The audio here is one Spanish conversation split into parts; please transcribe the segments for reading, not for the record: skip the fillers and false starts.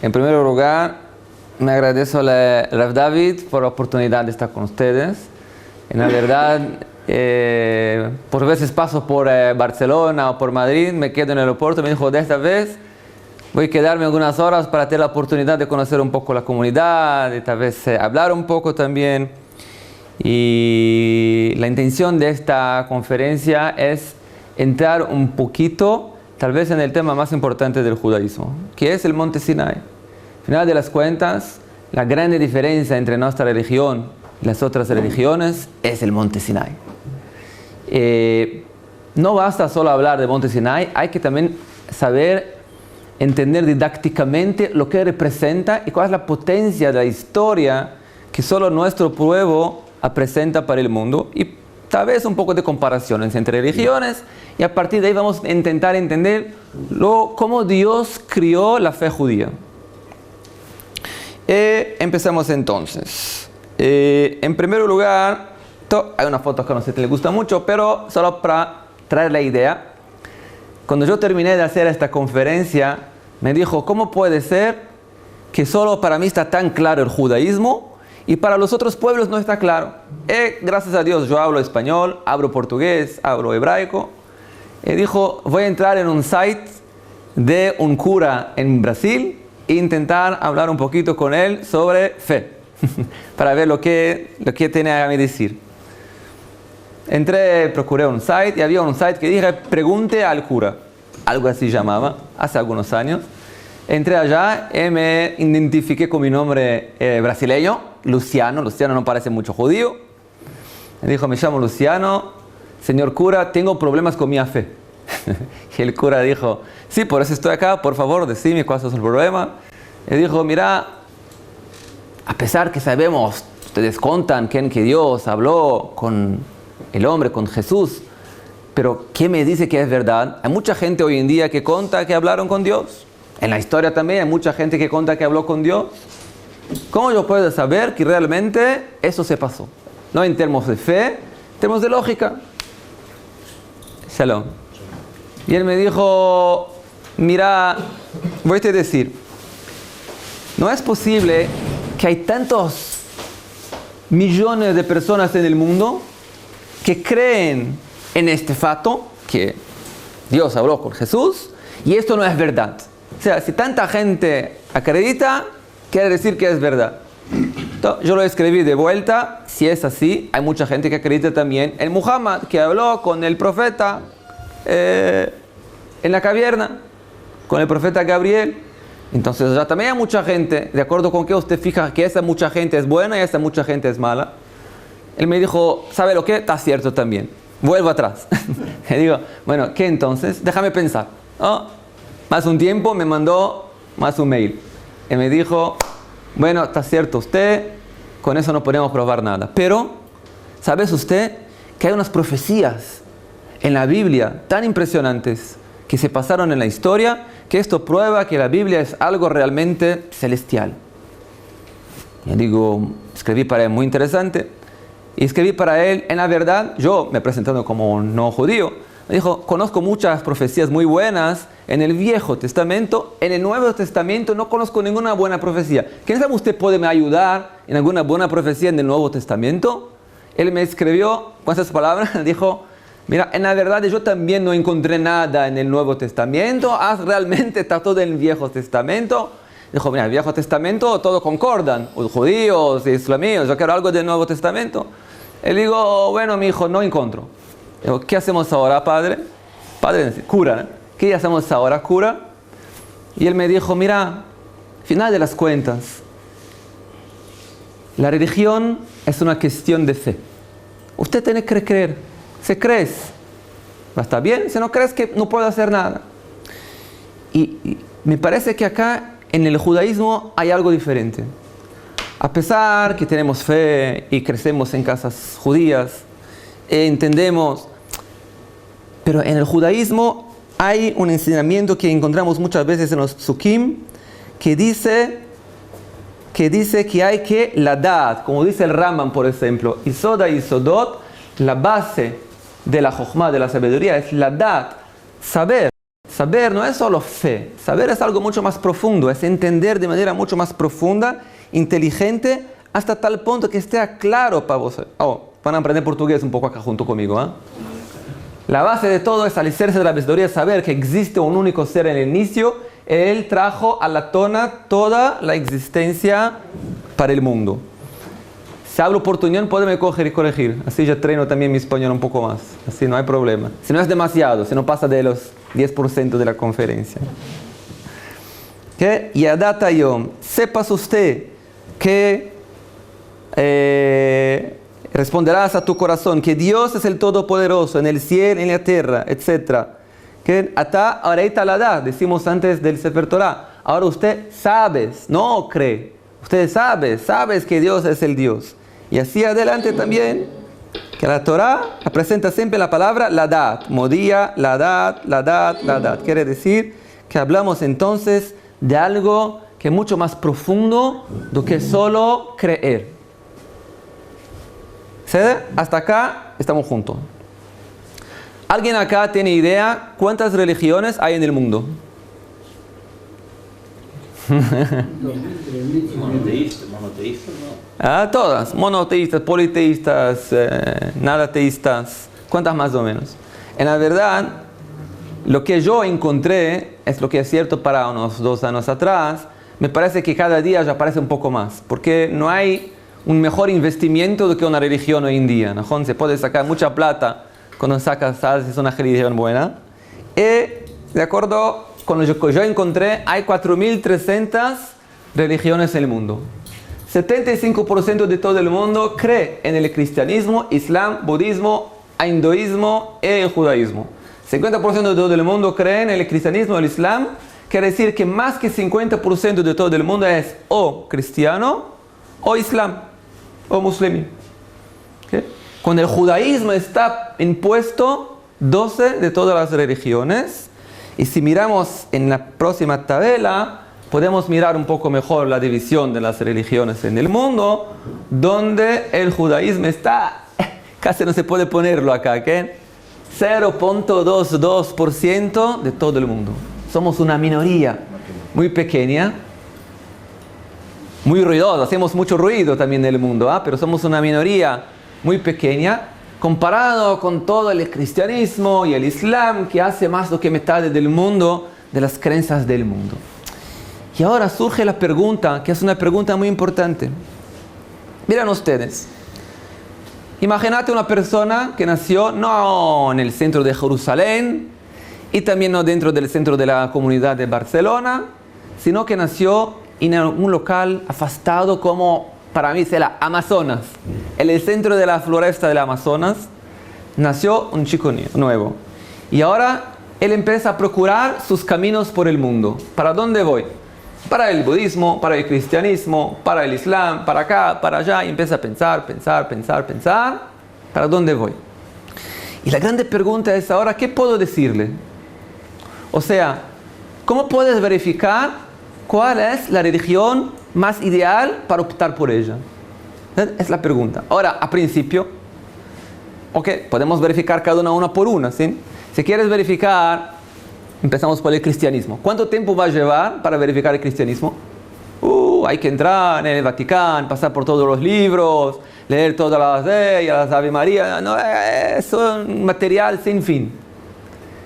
En primer lugar, me agradezco a Rav David por la oportunidad de estar con ustedes. En la verdad, por veces paso por Barcelona o por Madrid, me quedo en el aeropuerto, me dijo, de esta vez voy a quedarme algunas horas para tener la oportunidad de conocer un poco la comunidad, de tal vez hablar un poco también. Y la intención de esta conferencia es entrar un poquito, tal vez en el tema más importante del judaísmo, que es el Monte Sinai. Al final de las cuentas, la gran diferencia entre nuestra religión y las otras religiones es el Monte Sinai. No basta solo hablar de Monte Sinai, hay que también saber entender didácticamente lo que representa y cuál es la potencia de la historia que solo nuestro pueblo presenta para el mundo, y tal vez un poco de comparaciones entre religiones, y a partir de ahí vamos a intentar entender cómo Dios crió la fe judía. Empezamos entonces. En primer lugar, hay una foto que no sé si les gusta mucho, pero solo para traer la idea. Cuando yo terminé de hacer esta conferencia, me dijo, ¿cómo puede ser que solo para mí está tan claro el judaísmo y para los otros pueblos no está claro? Gracias a Dios yo hablo español, hablo portugués, hablo hebraico. Dijo, voy a entrar en un site de un cura en Brasil e intentar hablar un poquito con él sobre fe, para ver lo que tiene a mí decir. Entré, procuré un site y había un site que dije, pregunte al cura. Algo así llamaba, hace algunos años. Entré allá y me identifiqué con mi nombre brasileño, Luciano. Luciano no parece mucho judío. Me dijo, me llamo Luciano, señor cura, tengo problemas con mi fe. Y el cura dijo, sí, por eso estoy acá, por favor, decime cuál es el problema. Y dijo, mira, a pesar que sabemos, ustedes contan que Dios habló con el hombre, con Jesús, pero ¿qué me dice que es verdad? Hay mucha gente hoy en día que cuenta que hablaron con Dios. En la historia también hay mucha gente que cuenta que habló con Dios. ¿Cómo yo puedo saber que realmente eso se pasó? No en términos de fe, en términos de lógica. Shalom. Y él me dijo, mira, voy a decir, no es posible que hay tantos millones de personas en el mundo que creen en este fato, que Dios habló con Jesús, y esto no es verdad. O sea, si tanta gente acredita, quiere decir que es verdad. Entonces, yo lo escribí de vuelta, si es así, hay mucha gente que acredita también en Muhammad, que habló con el profeta en la caverna, con el profeta Gabriel. Entonces ya también hay mucha gente, de acuerdo con que usted fija que esa mucha gente es buena y esa mucha gente es mala. Él me dijo, ¿sabe lo que? Está cierto también. Vuelvo atrás. Le digo, bueno, ¿qué entonces? Déjame pensar. ¿No? Más un tiempo me mandó más un mail. Y me dijo, bueno, está cierto usted, con eso no podemos probar nada. Pero, ¿sabes usted que hay unas profecías en la Biblia tan impresionantes que se pasaron en la historia, que esto prueba que la Biblia es algo realmente celestial? Y digo, escribí para él muy interesante. Y escribí para él, en la verdad, yo me presentando como un no judío, me dijo, conozco muchas profecías muy buenas en el Viejo Testamento, en el Nuevo Testamento no conozco ninguna buena profecía. ¿Quién sabe usted puede me ayudar en alguna buena profecía en el Nuevo Testamento? Él me escribió con esas palabras, dijo, mira, en la verdad yo también no encontré nada en el Nuevo Testamento, realmente está todo en el Viejo Testamento. Dijo, mira, el Viejo Testamento todo concordan, los judíos, islamíos, yo quiero algo del Nuevo Testamento. Él digo, bueno, mi hijo, no encuentro. Digo, ¿qué hacemos ahora, padre? Padre, cura, ¿eh? ¿Qué hacemos ahora, cura? Y él me dijo, mira, final de las cuentas, la religión es una cuestión de fe. Usted tiene que creer. Si crees, va a estar bien. Si no crees, que no puedo hacer nada. Y me parece que acá en el judaísmo hay algo diferente. A pesar que tenemos fe y crecemos en casas judías, entendemos, pero en el judaísmo hay un enseñamiento que encontramos muchas veces en los psukim, que dice que hay que la dad, como dice el Rambam, por ejemplo, Isoda y Isodot, la base de la jochma, de la sabiduría, es la dad, saber. saber no es solo fe. Saber es algo mucho más profundo, es entender de manera mucho más profunda, inteligente, hasta tal punto que esté claro para vos. Van a aprender portugués un poco acá junto conmigo, ¿eh? La base de todo es alicerse de la sabiduría, saber que existe un único ser en el inicio. Él trajo a la tona toda la existencia para el mundo. Si hablo portuñol, pueden corregir. Así yo treino también mi español un poco más. Así no hay problema. Si no es demasiado, si no pasa de los 10% de la conferencia. ¿Qué? Yadat hayom. Sepas usted que responderás a tu corazón que Dios es el Todopoderoso en el cielo, en la tierra, etc. Que ata areita la da, decimos antes del Sefer Torah. Ahora usted sabes, no cree. Usted sabes que Dios es el Dios. Y así adelante también, que la Torah presenta siempre la palabra ladat, modía, ladat. Quiere decir que hablamos entonces de algo que es mucho más profundo do que solo creer. ¿Sí? Hasta acá estamos juntos. ¿Alguien acá tiene idea cuántas religiones hay en el mundo? Monoteístas, ¿no? Todas, monoteístas, politeístas, nada teístas, ¿cuántas más o menos? En la verdad, lo que yo encontré es lo que es cierto para unos 2 años atrás. Me parece que cada día ya aparece un poco más, porque no hay un mejor investimiento do que una religión hoy en día, ¿no? Se puede sacar mucha plata cuando sabes es una religión buena. Y de acuerdo con lo que yo encontré, hay 4.300 religiones en el mundo. 75% de todo el mundo cree en el cristianismo, islam, budismo, hinduismo y el judaísmo. 50% de todo el mundo cree en el cristianismo, el islam. Quiere decir que más que 50% de todo el mundo es o cristiano o islam o musulmán. ¿Okay? Cuando el judaísmo está impuesto 12 de todas las religiones. Y si miramos en la próxima tabla, podemos mirar un poco mejor la división de las religiones en el mundo, donde el judaísmo está, casi no se puede ponerlo acá, ¿qué? 0.22% de todo el mundo. Somos una minoría muy pequeña, muy ruidosa, hacemos mucho ruido también en el mundo, pero somos una minoría muy pequeña, comparado con todo el cristianismo y el islam, que hace más do que mitad del mundo, de las creencias del mundo. Y ahora surge la pregunta, que es una pregunta muy importante. Miren ustedes, imagínate una persona que nació no en el centro de Jerusalén, y también no dentro del centro de la comunidad de Barcelona, sino que nació en un local afastado como, para mí, es el Amazonas. En el centro de la floresta del Amazonas nació un chico nuevo. Y ahora él empieza a procurar sus caminos por el mundo. ¿Para dónde voy? Para el budismo, para el cristianismo, para el islam, para acá, para allá. Y empieza a pensar. ¿Para dónde voy? Y la grande pregunta es ahora, ¿qué puedo decirle? O sea, ¿cómo puedes verificar cuál es la religión más ideal para optar por ella? Es la pregunta. Ahora, a principio, podemos verificar cada una por una, ¿sí? Si quieres verificar, empezamos por el cristianismo. ¿Cuánto tiempo va a llevar para verificar el cristianismo? Hay que entrar en el Vaticano, pasar por todos los libros, leer todas las leyes, las Ave María. No, es un material sin fin.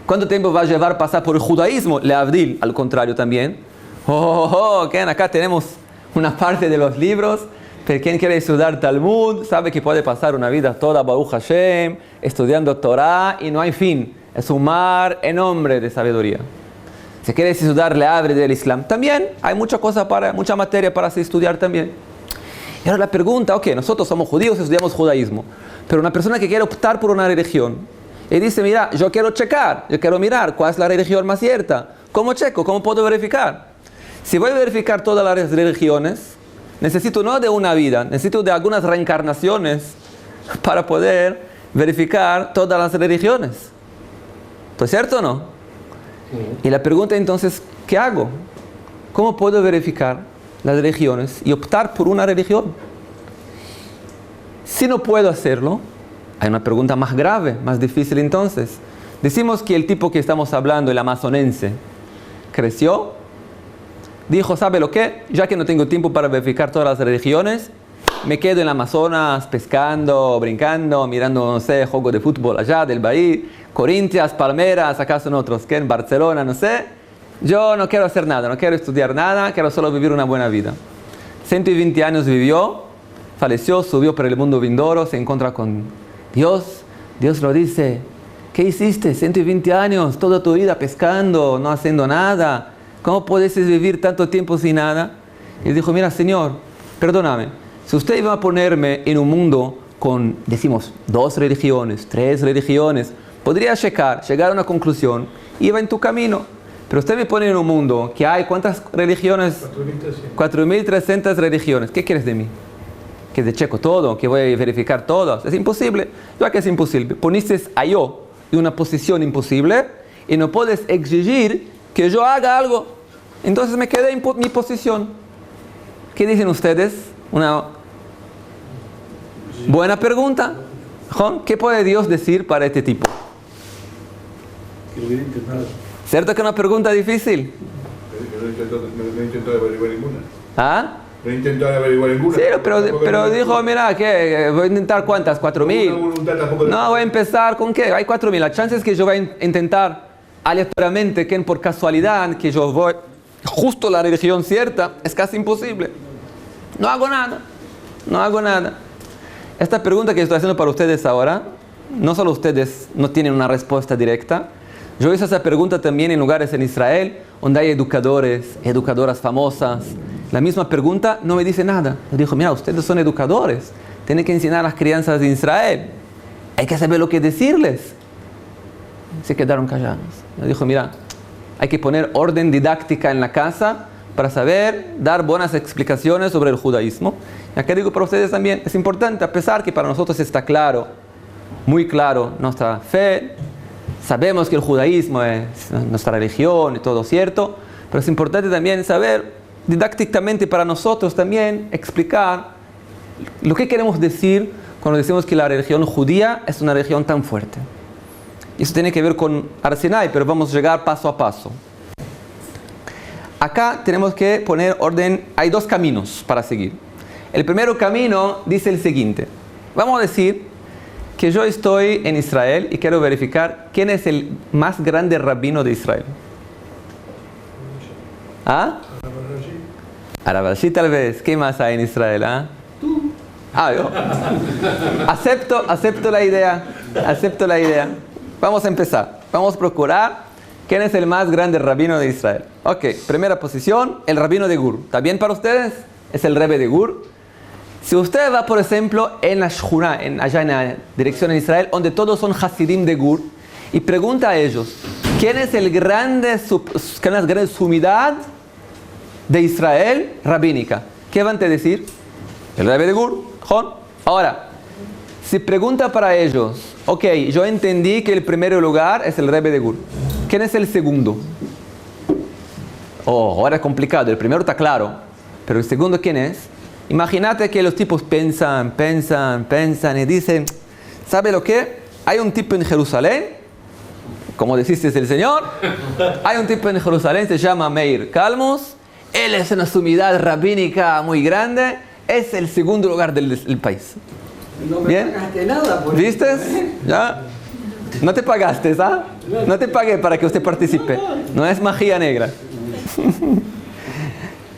¿Cuánto tiempo va a llevar pasar por el judaísmo? Leavdil, al contrario también. Acá tenemos una parte de los libros, pero quien quiere estudiar Talmud sabe que puede pasar una vida toda Baruch Hashem, estudiando Torah y no hay fin. Es un mar enorme de sabiduría. Si quieres estudiar Leavdil del Islam, también hay mucha materia para estudiar también. Y ahora la pregunta, nosotros somos judíos y estudiamos judaísmo, pero una persona que quiere optar por una religión, y dice, mira, yo quiero mirar cuál es la religión más cierta. ¿Cómo checo? ¿Cómo puedo verificar? Si voy a verificar todas las religiones, necesito no de una vida, necesito de algunas reencarnaciones para poder verificar todas las religiones. ¿Pues cierto o no? Sí. Y la pregunta entonces, ¿qué hago? ¿Cómo puedo verificar las religiones y optar por una religión? Si no puedo hacerlo, hay una pregunta más grave, más difícil entonces. Decimos que el tipo que estamos hablando, el amazonense, creció, dijo, ¿sabe lo qué? Ya que no tengo tiempo para verificar todas las religiones, me quedo en el Amazonas pescando, brincando, mirando, no sé, juegos de fútbol allá del país, Corinthians, Palmeiras, acá son otros, que en Barcelona, no sé. Yo no quiero hacer nada, no quiero estudiar nada, quiero solo vivir una buena vida. 120 años vivió, falleció, subió por el mundo vindouro, se encuentra con Dios. Dios lo dice, ¿qué hiciste? 120 años, toda tu vida pescando, no haciendo nada. ¿Cómo puedes vivir tanto tiempo sin nada? Y dijo, mira, Señor, perdóname. Si usted iba a ponerme en un mundo con, decimos, 2 religiones, 3 religiones, podría llegar a una conclusión, iba en tu camino. Pero usted me pone en un mundo que hay, ¿cuántas religiones? 4.300 religiones. ¿Qué quieres de mí? Que te checo todo, que voy a verificar todo. Es imposible. Ya que es imposible. Poniste a yo en una posición imposible y no puedes exigir que yo haga algo. Entonces me quedé en mi posición. ¿Qué dicen ustedes? Una buena pregunta. ¿Qué puede Dios decir para este tipo? Que lo hubiera intentado. ¿Cierto que es una pregunta difícil? No intentó averiguar ninguna. ¿Ah? No intentó averiguar ninguna. Sí, pero dijo, mira, ¿qué? ¿Voy a intentar cuántas? ¿4.000? No, voy a empezar con ¿qué? Hay 4.000. La chance es que yo voy a intentar aleatoriamente, que por casualidad, que yo voy justo a la religión cierta, es casi imposible. No hago nada. Esta pregunta que estoy haciendo para ustedes ahora, no solo ustedes no tienen una respuesta directa. Yo hice esa pregunta también en lugares en Israel, donde hay educadores, educadoras famosas. La misma pregunta no me dice nada. Yo digo, mira, ustedes son educadores, tienen que enseñar a las crianzas de Israel. Hay que saber lo que decirles. Se quedaron callados. Yo dijo, mira, hay que poner orden didáctica en la casa para saber dar buenas explicaciones sobre el judaísmo. Y acá digo para ustedes también, es importante, a pesar que para nosotros está claro, muy claro, nuestra fe, sabemos que el judaísmo es nuestra religión y todo cierto, pero es importante también saber didácticamente para nosotros también explicar lo que queremos decir cuando decimos que la religión judía es una religión tan fuerte. Y eso tiene que ver con Arsenal, pero vamos a llegar paso a paso. Acá tenemos que poner orden, hay 2 caminos para seguir. El primer camino dice el siguiente. Vamos a decir que yo estoy en Israel y quiero verificar quién es el más grande rabino de Israel. ¿Ah? Arav Rashi tal vez. ¿Qué más hay en Israel? ¿Ah? Tú. Yo. Acepto la idea. Vamos a empezar. Vamos a procurar quién es el más grande rabino de Israel. Ok, primera posición, el rabino de Gur. ¿Está bien para ustedes? Es el Rebbe de Gur. Si usted va, por ejemplo, en la Shchuna, allá en la dirección en Israel, donde todos son Hasidim de Gur, y pregunta a ellos, ¿quién es la grande sumidad de Israel rabínica? ¿Qué van a decir? El Rebbe de Gur. Ahora, si pregunta para ellos, ok, yo entendí que el primer lugar es el Rebbe de Gur. ¿Quién es el segundo? Ahora es complicado. El primero está claro, pero el segundo, ¿quién es? Imagínate que los tipos piensan y dicen, ¿sabe lo que? Hay un tipo en Jerusalén, como deciste el Señor, hay un tipo en Jerusalén, se llama Meir Kalmus, él es una sumidad rabínica muy grande, es el segundo lugar del país. No me ¿Bien? pagaste nada por ¿Viste? eso, ¿eh? ¿Ya? No te pagaste, ¿ah? No te pagué para que usted participe. No es magia negra.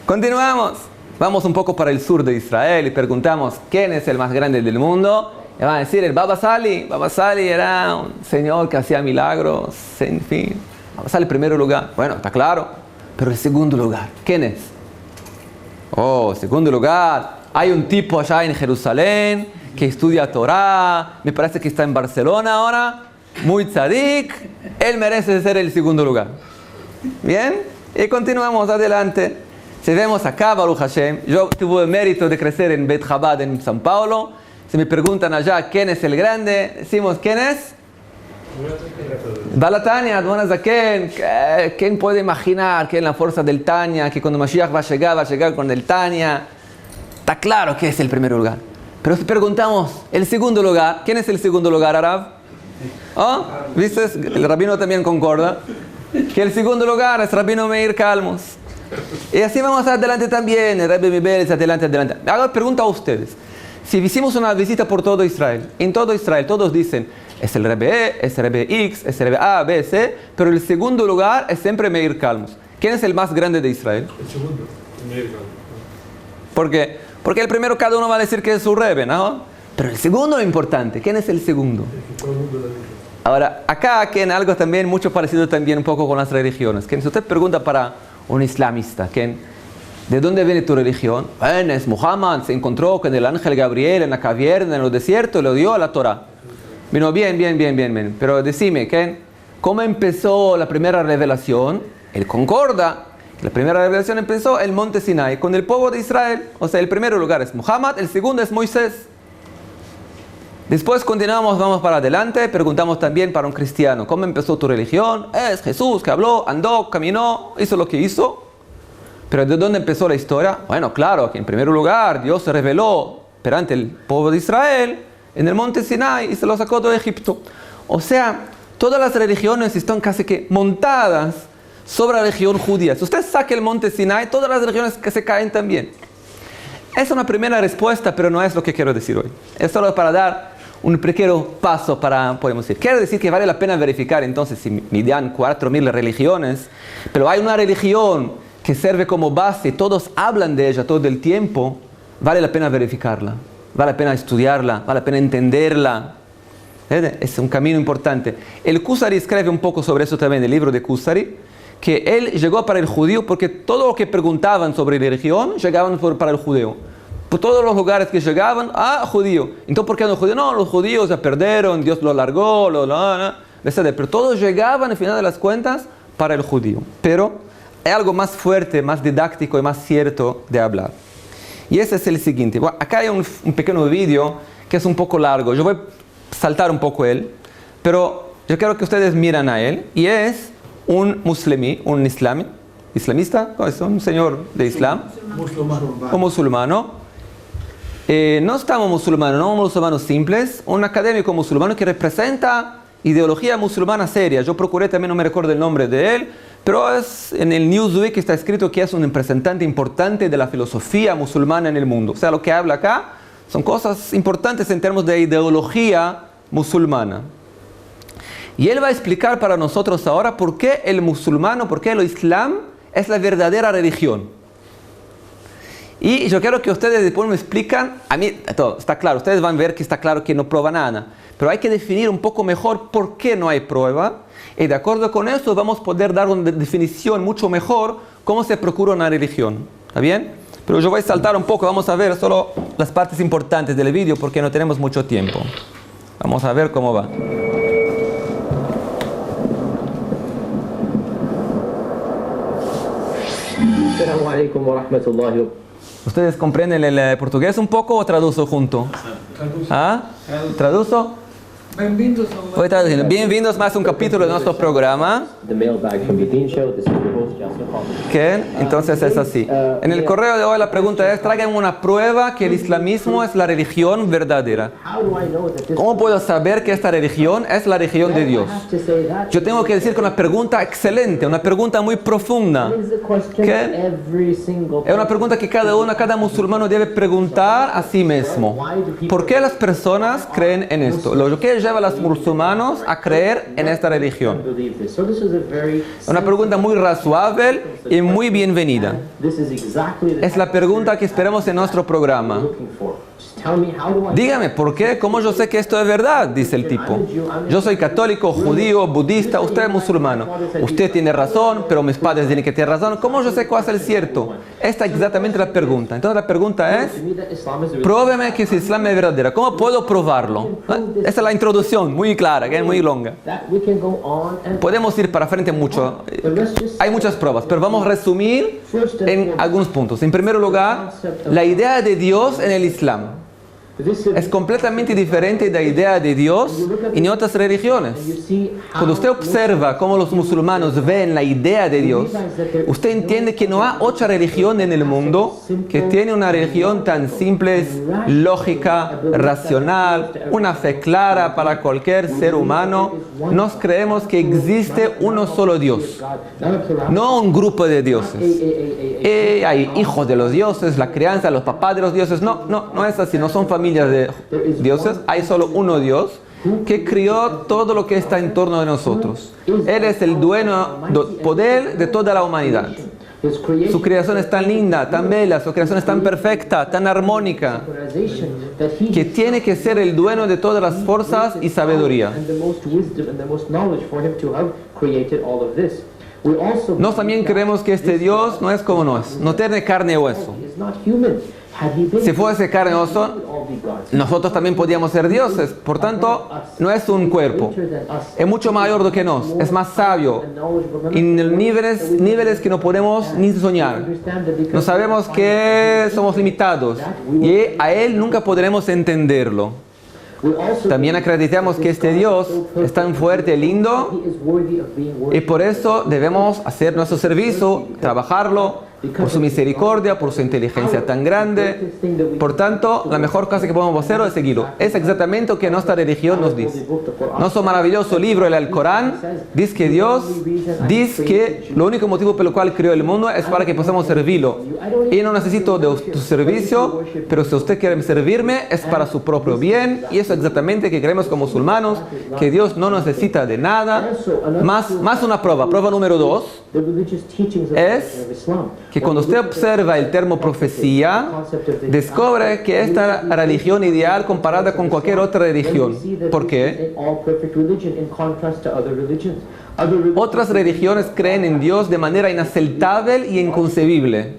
Continuamos. Vamos un poco para el sur de Israel y preguntamos quién es el más grande del mundo. Y van a decir el Baba Sali. Baba Sali era un señor que hacía milagros, en fin. Baba Sali, primer lugar. Bueno, está claro. Pero el segundo lugar, ¿quién es? Segundo lugar. Hay un tipo allá en Jerusalén que estudia Torah. Me parece que está en Barcelona ahora. Muy tzadik. Él merece ser el segundo lugar. ¿Bien? Y continuamos adelante. Si vemos acá, Baruch Hashem, yo tuve el mérito de crecer en Bet Chabad en San Paulo. Si me preguntan allá quién es el grande, decimos ¿quién es? Balatania, Admon Zaken. ¿Quién puede imaginar que en la fuerza del Tanya, que cuando Mashiach va a llegar con el Tanya? Está claro que es el primer lugar. Pero si preguntamos el segundo lugar, ¿quién es el segundo lugar, Arav? ¿Oh? ¿Viste? El rabino también concorda. Que el segundo lugar es Rabino Meir Kalmos. Y así vamos adelante también. El Rebbe Mibeles, adelante. Hago pregunta a ustedes. Si hicimos una visita por todo Israel, en todo Israel todos dicen, es el Rebbe E, es el Rebbe X, es el Rebbe A, B, C, pero el segundo lugar es siempre Meir Kalmos. ¿Quién es el más grande de Israel? El segundo, Meir Kalmos. ¿Por qué? Porque el primero cada uno va a decir que es su Rebbe, ¿no? Pero el segundo es importante. ¿Quién es el segundo? Todo el mundo lo dice. Ahora, acá en algo también mucho parecido también un poco con las religiones. Que si usted pregunta para un islamista, ¿de dónde viene tu religión? Bueno, es Muhammad, se encontró con el ángel Gabriel en la caverna, en el desierto, y le dio a la Torah. Vino bien. Pero decime, ¿cómo empezó la primera revelación? Él concorda. La primera revelación empezó en el monte Sinai, con el pueblo de Israel. O sea, el primer lugar es Muhammad, el segundo es Moisés. Después continuamos, vamos para adelante, preguntamos también para un cristiano, ¿cómo empezó tu religión? Es Jesús que habló, andó, caminó, hizo lo que hizo. Pero ¿de dónde empezó la historia? Bueno, claro, que en primer lugar Dios se reveló perante el pueblo de Israel en el monte Sinai y se lo sacó de Egipto. O sea, todas las religiones están casi que montadas sobre la religión judía. Si usted saca el monte Sinai, todas las religiones que se caen también. Es una primera respuesta, pero no es lo que quiero decir hoy. Es solo para dar un pequeño paso para, podemos decir. Quiero decir que vale la pena verificar entonces si midían 4.000 religiones, pero hay una religión que sirve como base, todos hablan de ella todo el tiempo, vale la pena verificarla, vale la pena estudiarla, vale la pena entenderla. Es un camino importante. El Kusari escribe un poco sobre eso también en el libro de Kusari, que él llegó para el judío porque todo lo que preguntaban sobre religión llegaban para el judío. Por todos los lugares que llegaban, judío. Entonces, ¿por qué no judío? No, los judíos se perdieron, Dios lo largó, pero todos llegaban, al final de las cuentas, para el judío. Pero hay algo más fuerte, más didáctico y más cierto de hablar. Y ese es el siguiente. Bueno, acá hay un pequeño vídeo que es un poco largo. Yo voy a saltar un poco él, pero yo quiero que ustedes miren a él. Y es un muslimí, un islamista, ¿no? Es un señor de Islam, un musulmano. No estamos musulmanos, no musulmanos simples, un académico musulmano que representa ideología musulmana seria. Yo procuré también, no me recuerdo el nombre de él, pero es en el Newsweek está escrito que es un representante importante de la filosofía musulmana en el mundo. O sea, lo que habla acá son cosas importantes en términos de ideología musulmana. Y él va a explicar para nosotros ahora por qué el musulmano, por qué el Islam es la verdadera religión. Y yo quiero que ustedes después me explican, a mí todo está claro, ustedes van a ver que está claro que no prueba nada, pero hay que definir un poco mejor por qué no hay prueba, y de acuerdo con eso vamos a poder dar una definición mucho mejor cómo se procura una religión, ¿está bien? Pero yo voy a saltar un poco, vamos a ver solo las partes importantes del vídeo porque no tenemos mucho tiempo. Vamos a ver cómo va. Assalamu alaikum wa rahmatullahi wa barakatuh. ¿Ustedes comprenden el portugués un poco o traduzo junto? ¿Traduzo? Voy traduciendo. Bienvenidos más a un capítulo de nuestro programa. ¿Qué? Entonces es así. En el correo de hoy la pregunta es, traigan una prueba que el islamismo es la religión verdadera. ¿Cómo puedo saber que esta religión es la religión de Dios? Yo tengo que decir que una pregunta excelente, una pregunta muy profunda. ¿Qué? Es una pregunta que cada musulmano debe preguntar a sí mismo. ¿Por qué las personas creen en esto? Lo que lleva a los musulmanes a creer en esta religión. Una pregunta muy razonable y muy bienvenida. Es la pregunta que esperamos en nuestro programa. Dígame, ¿por qué? ¿Cómo yo sé que esto es verdad? Dice el tipo. Yo soy católico, judío, budista, usted es musulmano. Usted tiene razón, pero mis padres tienen que tener razón. ¿Cómo yo sé cuál es el cierto? Esta es exactamente la pregunta. Entonces la pregunta es, pruébeme que el Islam es verdadero. ¿Cómo puedo probarlo? Esa es la introducción, muy clara, que es muy longa. Podemos ir para frente mucho. Hay muchas pruebas, pero vamos a resumir en algunos puntos. En primer lugar, la idea de Dios en el Islam. Es completamente diferente de la idea de Dios en otras religiones. Cuando usted observa cómo los musulmanes ven la idea de Dios, usted entiende que no hay otra religión en el mundo que tiene una religión tan simple, lógica, racional, una fe clara para cualquier ser humano. Nos creemos que existe uno solo Dios, no un grupo de dioses. Hay hijos de los dioses, la crianza, los papás de los dioses. No es así, no son familias de dioses, hay solo uno Dios que crió todo lo que está en torno de nosotros. Él es el dueño del poder de toda la humanidad. Su creación es tan linda, tan bella, su creación es tan perfecta, tan armónica, que tiene que ser el dueño de todas las fuerzas y sabiduría. Nosotros también creemos que este Dios no es como no tiene carne y hueso. Si fuese carne y hueso, nosotros también podríamos ser dioses. Por tanto, no es un cuerpo. Es mucho mayor do que nosotros. Es más sabio. En niveles que no podemos ni soñar. No sabemos que somos limitados. Y a Él nunca podremos entenderlo. También acreditamos que este Dios es tan fuerte y lindo. Y por eso debemos hacer nuestro servicio, trabajarlo, por su misericordia, por su inteligencia tan grande. Por tanto, la mejor cosa que podemos hacer es seguirlo. Es exactamente lo que nuestra religión nos dice. Nuestro maravilloso libro, el Alcorán, dice que Dios dice que lo único motivo por el cual creó el mundo es para que podamos servirlo. Y no necesito de tu servicio, pero si usted quiere servirme es para su propio bien. Y eso es exactamente que creemos como musulmanos, que Dios no necesita de nada. Más una prueba. Prueba número 2 es que cuando usted observa el término profecía, descubre que esta es la religión ideal comparada con cualquier otra religión. ¿Por qué? Otras religiones creen en Dios de manera inaceptable y inconcebible.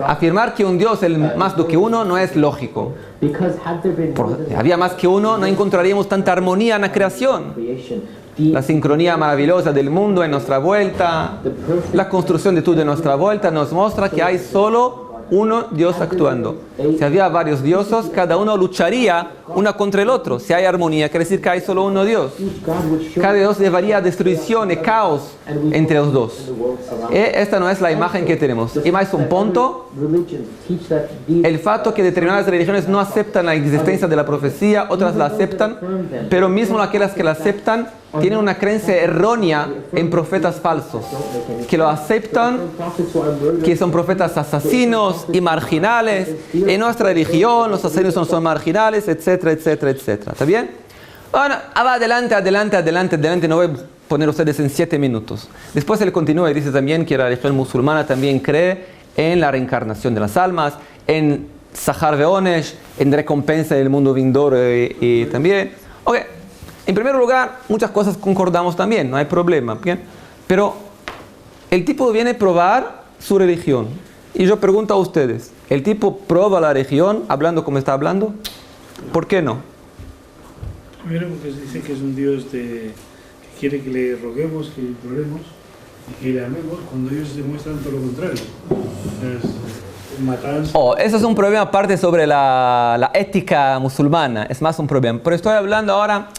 Afirmar que un Dios es más do que uno no es lógico. Si había más que uno, no encontraríamos tanta armonía en la creación. La sincronía maravillosa del mundo en nuestra vuelta, la construcción de todo en nuestra vuelta nos muestra que hay solo uno Dios actuando. Si había varios dioses, cada uno lucharía uno contra el otro. Si hay armonía, quiere decir que hay solo uno Dios. Cada Dios llevaría destrucción y caos entre los dos. Esta no es la imagen que tenemos. Y más un punto, el fato que determinadas religiones no aceptan la existencia de la profecía, otras la aceptan, pero mismo aquellas que la aceptan tienen una creencia errónea en profetas falsos, que lo aceptan, que son profetas asesinos y marginales. En nuestra religión los asesinos son marginales, etcétera, etcétera, etcétera. ¿Está bien? Bueno, adelante, no voy a poner ustedes en 7 minutos. Después él continúa y dice también que la religión musulmana también cree en la reencarnación de las almas, en Sahar Veonesh, en recompensa del mundo vindor y también. Ok. En primer lugar, muchas cosas concordamos también, no hay problema. ¿Bien? Pero el tipo viene a probar su religión. Y yo pregunto a ustedes, ¿el tipo prueba la religión hablando como está hablando? ¿Por qué no? Primero porque se dice que es un Dios que quiere que le roguemos, que le imploremos y que le amemos, cuando ellos demuestran todo lo contrario. Eso es un problema aparte sobre la ética musulmana, es más un problema. Pero estoy hablando ahora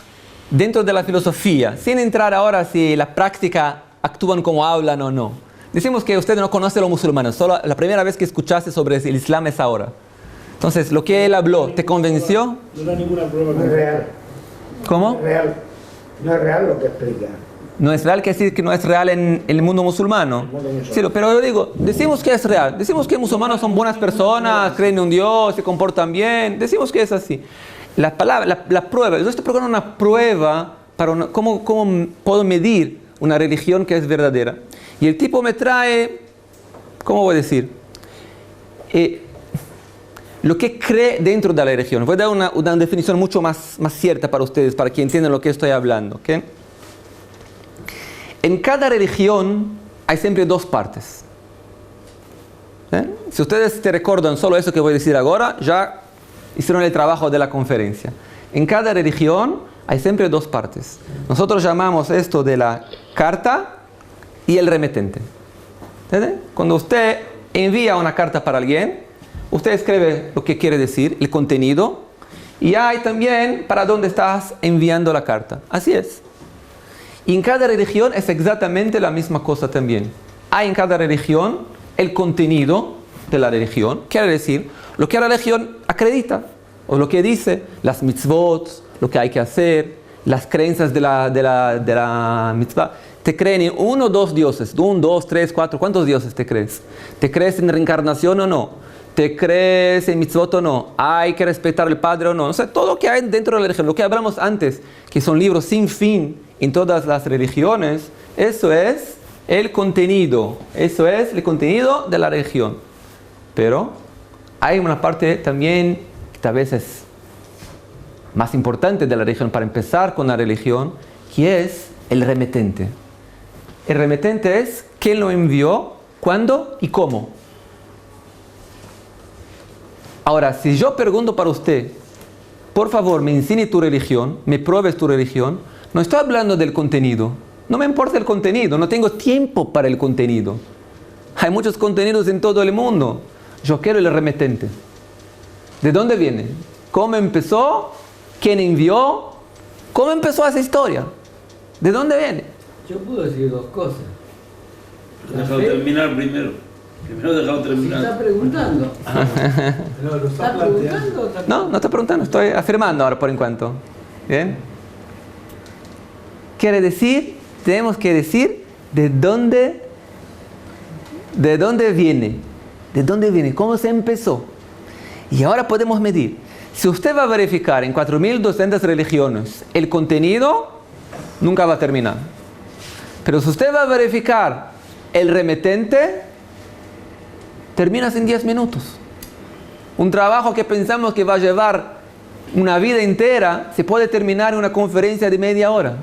dentro de la filosofía, sin entrar ahora si la práctica actúan como hablan o no. Decimos que usted no conoce a los musulmanes, solo la primera vez que escuchaste sobre el Islam es ahora. Entonces, lo que él habló, ¿te convenció? No da ninguna prueba. No es real. ¿Cómo? No es real lo que explica. No es real, quiere decir que no es real en el mundo musulmano. Sí, pero yo digo, decimos que es real. Decimos que los musulmanes son buenas personas, creen en un Dios, se comportan bien. Decimos que es así. La prueba, yo estoy poniendo una prueba para cómo puedo medir una religión que es verdadera. Y el tipo me trae, ¿cómo voy a decir? Lo que cree dentro de la religión. Voy a dar una definición mucho más cierta para ustedes, para que entiendan lo que estoy hablando. ¿Okay? En cada religión hay siempre dos partes. Si ustedes te recuerdan solo eso que voy a decir ahora, ya hicieron el trabajo de la conferencia. En cada religión hay siempre dos partes. Nosotros llamamos esto de la carta y el remitente. ¿Entiende? Cuando usted envía una carta para alguien, usted escribe lo que quiere decir, el contenido, y hay también para dónde estás enviando la carta. Así es. Y en cada religión es exactamente la misma cosa también. Hay en cada religión el contenido de la religión, quiere decir lo que la religión acredita, o lo que dice, las mitzvot, lo que hay que hacer, las creencias de la mitzvah. ¿Te creen en uno o dos dioses? 1, 2, 3, 4, ¿cuántos dioses te crees? ¿Te crees en reencarnación o no? ¿Te crees en mitzvot o no? ¿Hay que respetar al padre o no? O sea, todo lo que hay dentro de la religión, lo que hablamos antes, que son libros sin fin en todas las religiones, eso es el contenido. Eso es el contenido de la religión. Pero hay una parte también que tal vez es más importante de la religión para empezar con la religión, que es el remitente. El remitente es quién lo envió, cuándo y cómo. Ahora, si yo pregunto para usted, por favor, me enseñe tu religión, me pruebes tu religión, no estoy hablando del contenido. No me importa el contenido, no tengo tiempo para el contenido. Hay muchos contenidos en todo el mundo. Yo quiero el remitente. ¿De dónde viene? ¿Cómo empezó? ¿Quién envió? ¿Cómo empezó esa historia? ¿De dónde viene? Yo puedo decir dos cosas. Déjalo terminar primero. Primero déjalo Si terminar. está preguntando. No, lo está ¿Está planteando. preguntando o está No, no estoy preguntando, estoy afirmando ahora por enquanto. ¿Bien? Quiere decir, tenemos que decir de dónde viene. ¿De dónde viene? ¿Cómo se empezó? Y ahora podemos medir. Si usted va a verificar en 4.200 religiones el contenido, nunca va a terminar. Pero si usted va a verificar el remitente, terminas en 10 minutos. Un trabajo que pensamos que va a llevar una vida entera, se puede terminar en una conferencia de media hora.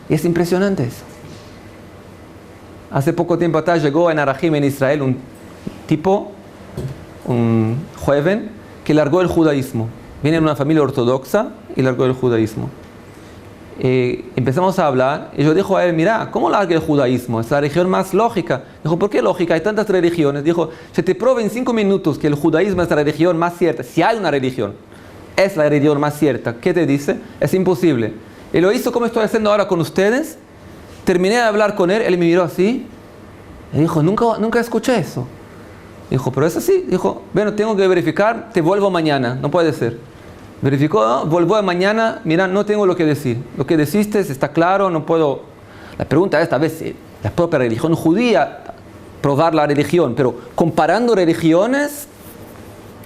Y es impresionante eso. Hace poco tiempo atrás llegó en Arahim, en Israel, un tipo, un joven, que largó el judaísmo. Viene de una familia ortodoxa y largó el judaísmo. Empezamos a hablar y yo dijo a él, mira, ¿cómo larga el judaísmo? Es la religión más lógica. Dijo, ¿por qué lógica? Hay tantas religiones. Dijo, se te prueba en 5 minutos que el judaísmo es la religión más cierta. Si hay una religión, es la religión más cierta. ¿Qué te dice? Es imposible. Y lo hizo como estoy haciendo ahora con ustedes. Terminé de hablar con él, él me miró así y dijo, nunca escuché eso. Dijo, pero es así. Dijo, bueno, tengo que verificar, te vuelvo mañana. No puede ser. Verificó, ¿no? Volvió mañana, mira, no tengo lo que decir. Lo que deciste está claro, no puedo. La pregunta es, tal vez, la propia religión judía, probar la religión, pero comparando religiones,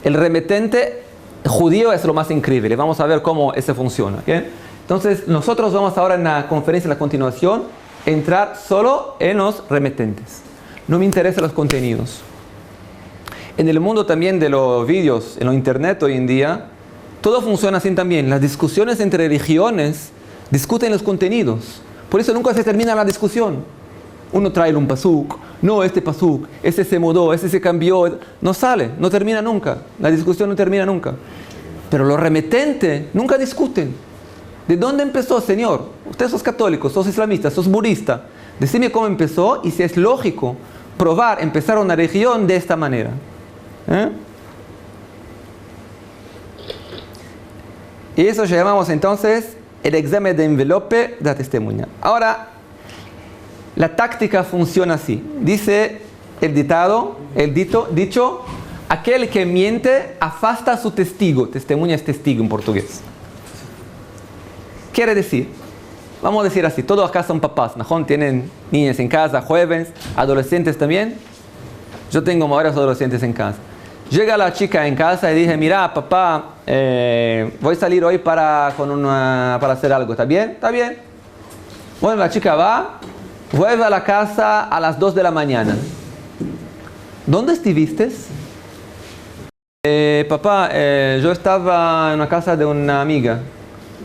el remitente judío es lo más increíble. Vamos a ver cómo ese funciona. ¿Bien? Entonces, nosotros vamos ahora en la conferencia, en la continuación, entrar solo en los remitentes. No me interesan los contenidos. En el mundo también de los vídeos, en lo internet hoy en día, todo funciona así también. Las discusiones entre religiones discuten los contenidos. Por eso nunca se termina la discusión. Uno trae un pasuk, no este pasuk, ese se mudó, ese se cambió. No sale, no termina nunca. La discusión no termina nunca. Pero los remitentes nunca discuten. ¿De dónde empezó, Señor? Ustedes sos católicos, sos islamistas, sos budistas. Decime cómo empezó y si es lógico probar, empezar una religión de esta manera. Y eso llamamos entonces el examen de envelope de la testimonia. Ahora, la táctica funciona así. Dice el dicho, aquel que miente afasta a su testigo. Testemunha es testigo en portugués. Quiere decir, vamos a decir así, todos acá son papás, ¿no? Tienen niñas en casa, jóvenes, adolescentes también. Yo tengo varios adolescentes en casa. Llega la chica en casa y dice, mira, papá, voy a salir hoy para hacer algo. ¿Está bien? Está bien. Bueno, la chica va, vuelve a la casa a las 2 de la mañana. ¿Dónde estuviste? Papá, yo estaba en una casa de una amiga.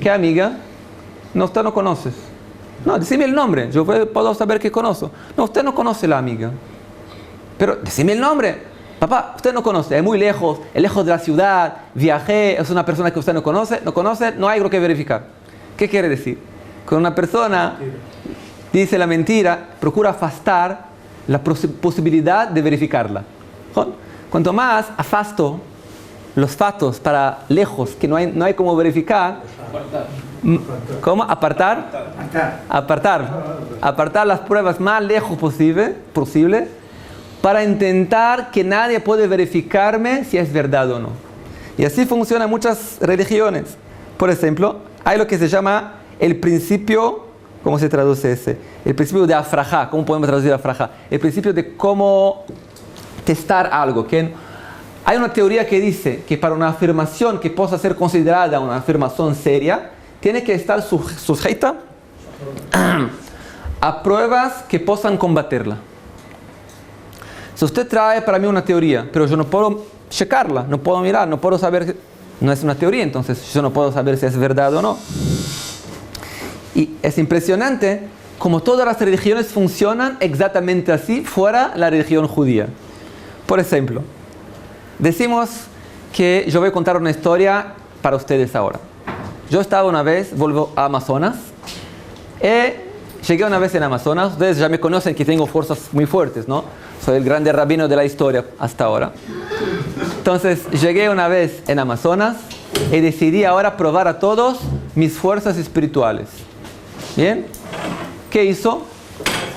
¿Qué amiga? No, usted no conoces. No, decime el nombre, yo puedo saber que conozco. No, usted no conoce la amiga. Pero decime el nombre. Papá, usted no conoce, es muy lejos, es lejos de la ciudad, viajé, es una persona que usted no conoce, no hay algo que verificar. ¿Qué quiere decir? Cuando una persona dice la mentira, procura afastar la posibilidad de verificarla. Cuanto más afasto los fatos para lejos, que no hay como verificar. ¿Cómo? Apartar las pruebas más lejos posible para intentar que nadie pueda verificarme si es verdad o no. Y así funcionan muchas religiones. Por ejemplo, hay lo que se llama el principio, ¿cómo se traduce ese? El principio de afrajá. ¿Cómo podemos traducir afrajá? El principio de cómo testar algo. ¿Okay? Hay una teoría que dice que para una afirmación que pueda ser considerada una afirmación seria, tiene que estar sujeta a pruebas que puedan combatirla. Si usted trae para mí una teoría, pero yo no puedo checarla, no puedo mirar, no puedo saber, no es una teoría, entonces yo no puedo saber si es verdad o no. Y es impresionante como todas las religiones funcionan exactamente así fuera la religión judía. Por ejemplo, decimos que yo voy a contar una historia para ustedes ahora. Yo estaba una vez, vuelvo a Amazonas, llegué una vez en Amazonas, ustedes ya me conocen que tengo fuerzas muy fuertes, ¿no? Soy el grande rabino de la historia hasta ahora. Entonces, llegué una vez en Amazonas y decidí ahora probar a todos mis fuerzas espirituales. ¿Bien? ¿Qué hizo?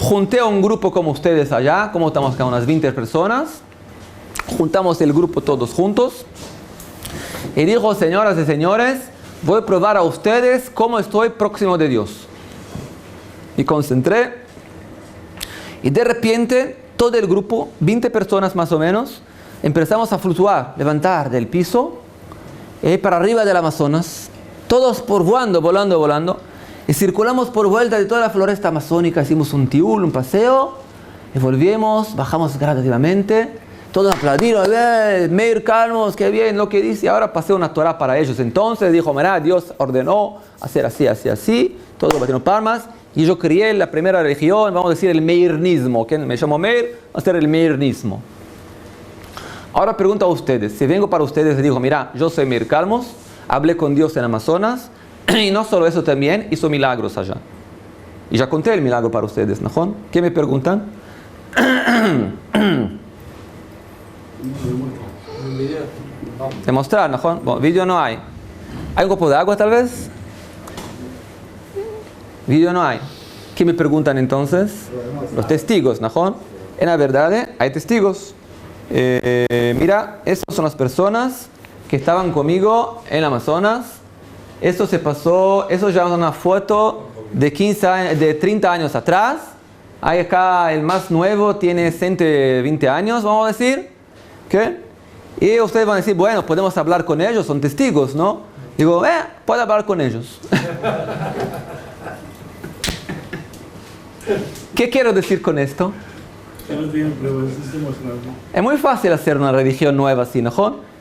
Junté a un grupo como ustedes allá, como estamos acá, unas 20 personas. Juntamos el grupo todos juntos. Y dijo, señoras y señores, voy a probar a ustedes cómo estoy próximo de Dios. Y concentré. Y de repente, todo el grupo, 20 personas más o menos, empezamos a fluctuar, levantar del piso para arriba del Amazonas. Todos volando. Y circulamos por vuelta de toda la floresta amazónica. Hicimos un tiul, un paseo. Y volvimos, bajamos gradualmente. Todos aplaudieron, Meir Calmos, qué bien lo que dice. Ahora pasé una Torah para ellos. Entonces dijo, mirá, Dios ordenó hacer así. Todos batieron palmas. Y yo crié la primera religión, vamos a decir el meirnismo. ¿Okay? Me llamo Meir, vamos a hacer el meirnismo. Ahora pregunto a ustedes. Si vengo para ustedes y digo, mira, yo soy Meir Calmos, hablé con Dios en Amazonas. Y no solo eso, también hizo milagros allá. Y ya conté el milagro para ustedes, ¿no? ¿Qué me preguntan? Demostrar, ¿no? Bueno, vídeo no hay. ¿Hay un copo de agua tal vez? Vídeo no hay. ¿Qué me preguntan entonces? Los testigos, ¿no? En la verdad, hay testigos. Mira, estas son las personas que estaban conmigo en Amazonas. Esto se pasó, eso ya es una foto de 30 años atrás. Hay acá el más nuevo, tiene 120 años, vamos a decir. ¿Qué? Y ustedes van a decir, bueno, podemos hablar con ellos, son testigos, ¿no? Digo, puedo hablar con ellos. ¿Qué quiero decir con esto? Que no tienen pruebas, es demostrable. Es muy fácil hacer una religión nueva así, ¿no?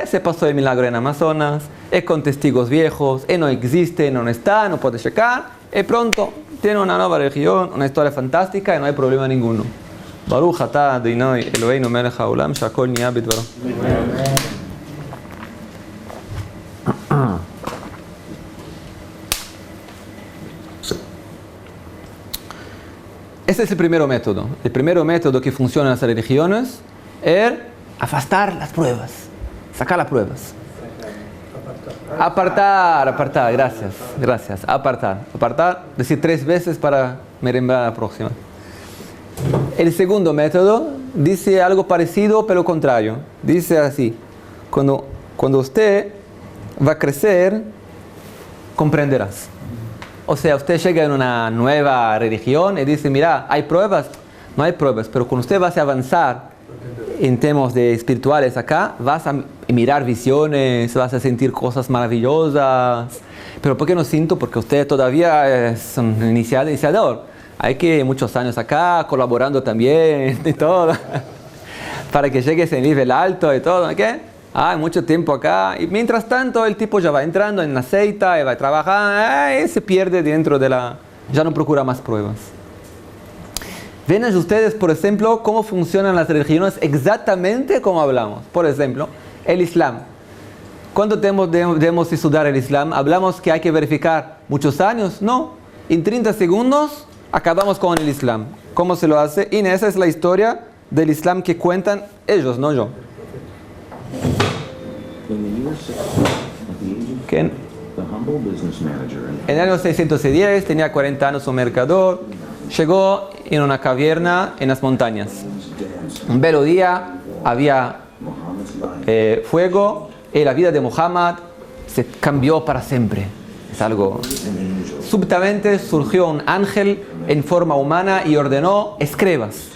Se pasó el milagro en Amazonas, es con testigos viejos, no existe, no está, no puede checar. Pronto tiene una nueva religión, una historia fantástica y no hay problema ninguno. Baruch atah Adonai Eloheinu melech haolam shakol niyah bidvaro. Ese es el primer método. El primer método que funciona en las religiones es afastar las pruebas, sacar las pruebas. Apartar, gracias. Apartar, decir 3 veces para merendar la próxima. El segundo método dice algo parecido pero contrario. Dice así, cuando usted va a crecer, comprenderás. O sea, usted llega en una nueva religión y dice, mira, ¿hay pruebas? No hay pruebas, pero cuando usted va a avanzar en temas espirituales acá, vas a mirar visiones, vas a sentir cosas maravillosas. Pero ¿por qué no siento? Porque usted todavía es un iniciador. Hay que muchos años acá, colaborando también y todo, para que llegue a ese nivel alto y todo, ¿ok? Hay mucho tiempo acá. Y mientras tanto, el tipo ya va entrando en la secta, y va a trabajar, y se pierde dentro de ya no procura más pruebas. Ven ustedes, por ejemplo, cómo funcionan las religiones exactamente como hablamos. Por ejemplo, el Islam. ¿Cuánto debemos estudiar el Islam? ¿Hablamos que hay que verificar muchos años? No. En 30 segundos acabamos con el Islam. ¿Cómo se lo hace? Y esa es la historia del Islam que cuentan ellos, no yo. que en el año 610 tenía 40 años un mercader, llegó en una caverna en las montañas. Un bello día, había fuego y la vida de Muhammad se cambió para siempre. Es algo. Súbitamente surgió un ángel en forma humana y ordenó escribas.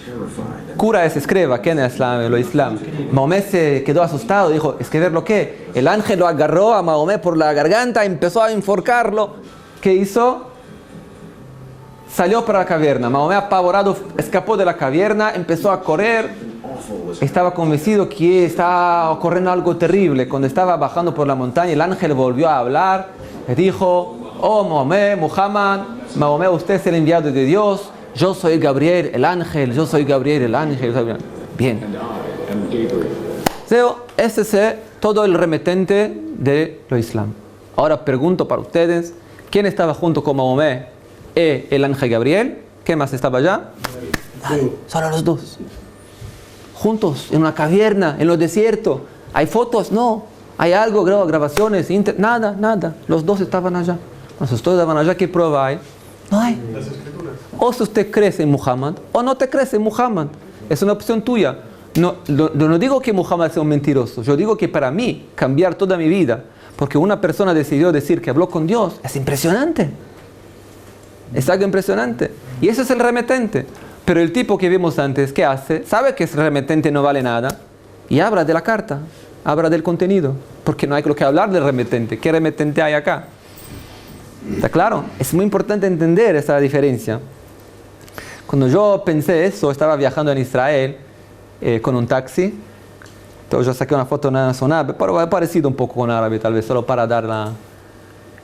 Cura es escriba, ¿quién es lo islam? Mahomet se quedó asustado, dijo, ¿escribir lo qué? El ángel lo agarró a Mahomet por la garganta, empezó a enforcarlo. ¿Qué hizo? Salió para la caverna. Mahomet, apavorado, escapó de la caverna, empezó a correr. Estaba convencido que estaba ocurriendo algo terrible. Cuando estaba bajando por la montaña, el ángel volvió a hablar. Le dijo, oh Mahomet, Muhammad, Mahomet, usted es el enviado de Dios. Yo soy Gabriel, el ángel. Yo soy Gabriel, el ángel. Bien. Ese es todo el remitente de lo islam. Ahora pregunto para ustedes, ¿quién estaba junto con Mahomet y el ángel Gabriel? ¿Quién más estaba allá? Solo los dos. Juntos, en una caverna, en los desiertos. ¿Hay fotos? No. ¿Hay algo? ¿Grabaciones? Nada. Los dos estaban allá. Los dos estaban allá. ¿Qué prueba hay? No hay. O si usted cree en Muhammad o no te crees en Muhammad. Es una opción tuya. No digo que Muhammad sea un mentiroso. Yo digo que para mí, cambiar toda mi vida, porque una persona decidió decir que habló con Dios, es impresionante. Es algo impresionante. Y ese es el remitente. Pero el tipo que vimos antes, ¿qué hace? Sabe que ese remitente no vale nada y habla de la carta, habla del contenido, porque no hay lo que hablar del remitente. ¿Qué remitente hay acá? ¿Está claro? Es muy importante entender esa diferencia. Cuando yo pensé eso, estaba viajando en Israel con un taxi. Entonces yo saqué una foto en una zona, pero parecido un poco con árabe, tal vez, solo para darla.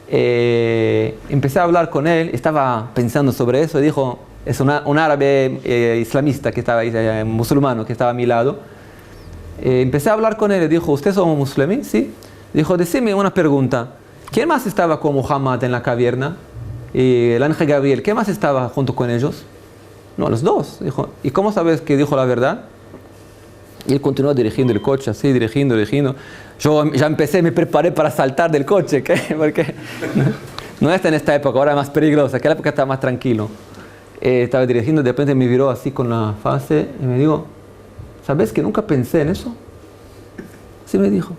Empecé a hablar con él, estaba pensando sobre eso y dijo, es un árabe islamista que estaba musulmano que estaba a mi lado. Empecé a hablar con él y dijo, ¿ustedes son musulmanes? Sí. Dijo, decime una pregunta. ¿Quién más estaba con Muhammad en la caverna? Y el ángel Gabriel, ¿qué más estaba junto con ellos? No, los dos. Dijo, ¿y cómo sabes que dijo la verdad? Y él continuó dirigiendo el coche, así, dirigiendo. Yo ya me preparé para saltar del coche, ¿qué? Porque no está en esta época, ahora es más peligrosa, aquella época estaba más tranquilo. Estaba dirigiendo, de repente me miró así con la fase y me dijo, ¿sabes que nunca pensé en eso? Así me dijo.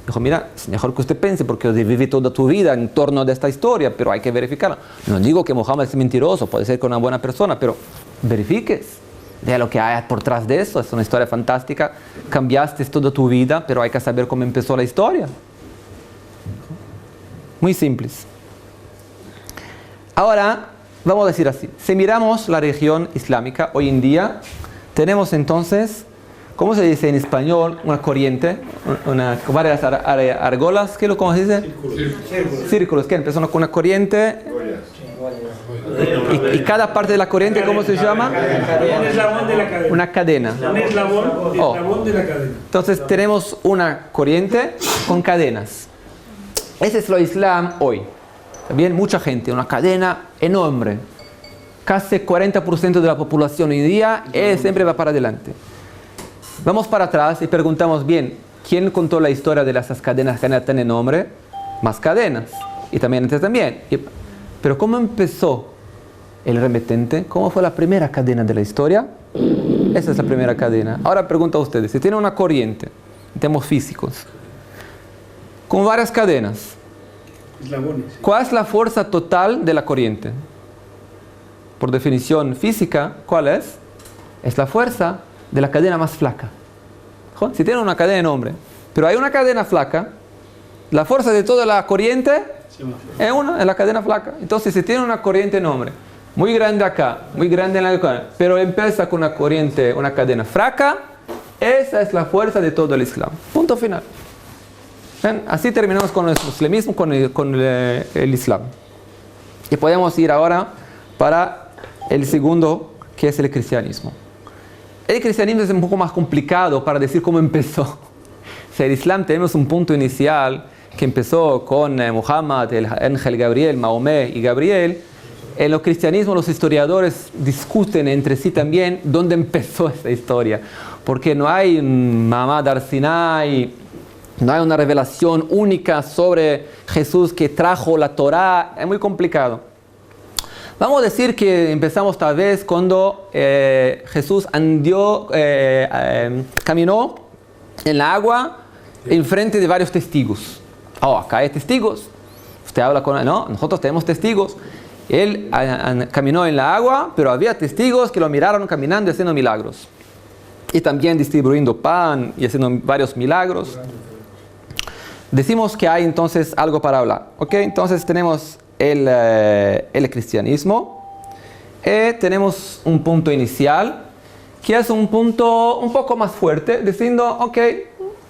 Dijo, mira, es mejor que usted piense porque vive toda tu vida en torno de esta historia, pero hay que verificarla. No digo que Muhammad es mentiroso, puede ser que una buena persona, pero verifiques. Vea lo que hay por detrás de eso, es una historia fantástica. Cambiaste toda tu vida, pero hay que saber cómo empezó la historia. Muy simples. Ahora, vamos a decir así, si miramos la región islámica hoy en día, tenemos entonces, ¿cómo se dice en español? Una corriente, varias argolas, ¿cómo se dice? Círculos, que empezó con una corriente. Y cada parte de la corriente, ¿cómo se llama? Un eslabón de la cadena. Una cadena. Un eslabón de la cadena. Entonces tenemos una corriente con cadenas. Ese es lo islam hoy. También mucha gente, una cadena enorme. Casi 40% de la población hoy en día siempre va para adelante. Vamos para atrás y preguntamos bien, ¿quién contó la historia de esas cadenas que tienen nombre? Más cadenas. Y también antes también. Pero ¿cómo empezó el remitente? ¿Cómo fue la primera cadena de la historia? Esa es la primera cadena. Ahora pregunto a ustedes, si tienen una corriente, en términos físicos, con varias cadenas, Eslabones. ¿cuál es la fuerza total de la corriente? Por definición física, ¿cuál es? Es la fuerza de la cadena más flaca. Si tienen una cadena enorme, pero hay una cadena flaca, la fuerza de toda la corriente es la cadena flaca. Entonces, si tiene una corriente enorme, muy grande acá, muy grande en la cadena, pero empieza con una corriente, una cadena flaca, esa es la fuerza de todo el Islam. Punto final. ¿Ven? Así terminamos con el islamismo, con el Islam. Y podemos ir ahora para el segundo, que es el cristianismo. El cristianismo es un poco más complicado para decir cómo empezó. O sea, el Islam tenemos un punto inicial que empezó con Muhammad, el ángel Gabriel, Mahomet y Gabriel. En los cristianismos los historiadores discuten entre sí también dónde empezó esta historia. Porque no hay Muhammad al Sinai No hay una revelación única sobre Jesús que trajo la Torá. Es muy complicado. Vamos a decir que empezamos tal vez cuando Jesús caminó en la agua en frente de varios testigos. Oh, acá hay testigos. Usted habla con... No, nosotros tenemos testigos. Él caminó en la agua, pero había testigos que lo miraron caminando y haciendo milagros. Y también distribuyendo pan y haciendo varios milagros. Decimos que hay entonces algo para hablar. ¿Ok? Entonces tenemos el cristianismo. Tenemos un punto inicial, que es un punto un poco más fuerte, diciendo, ok,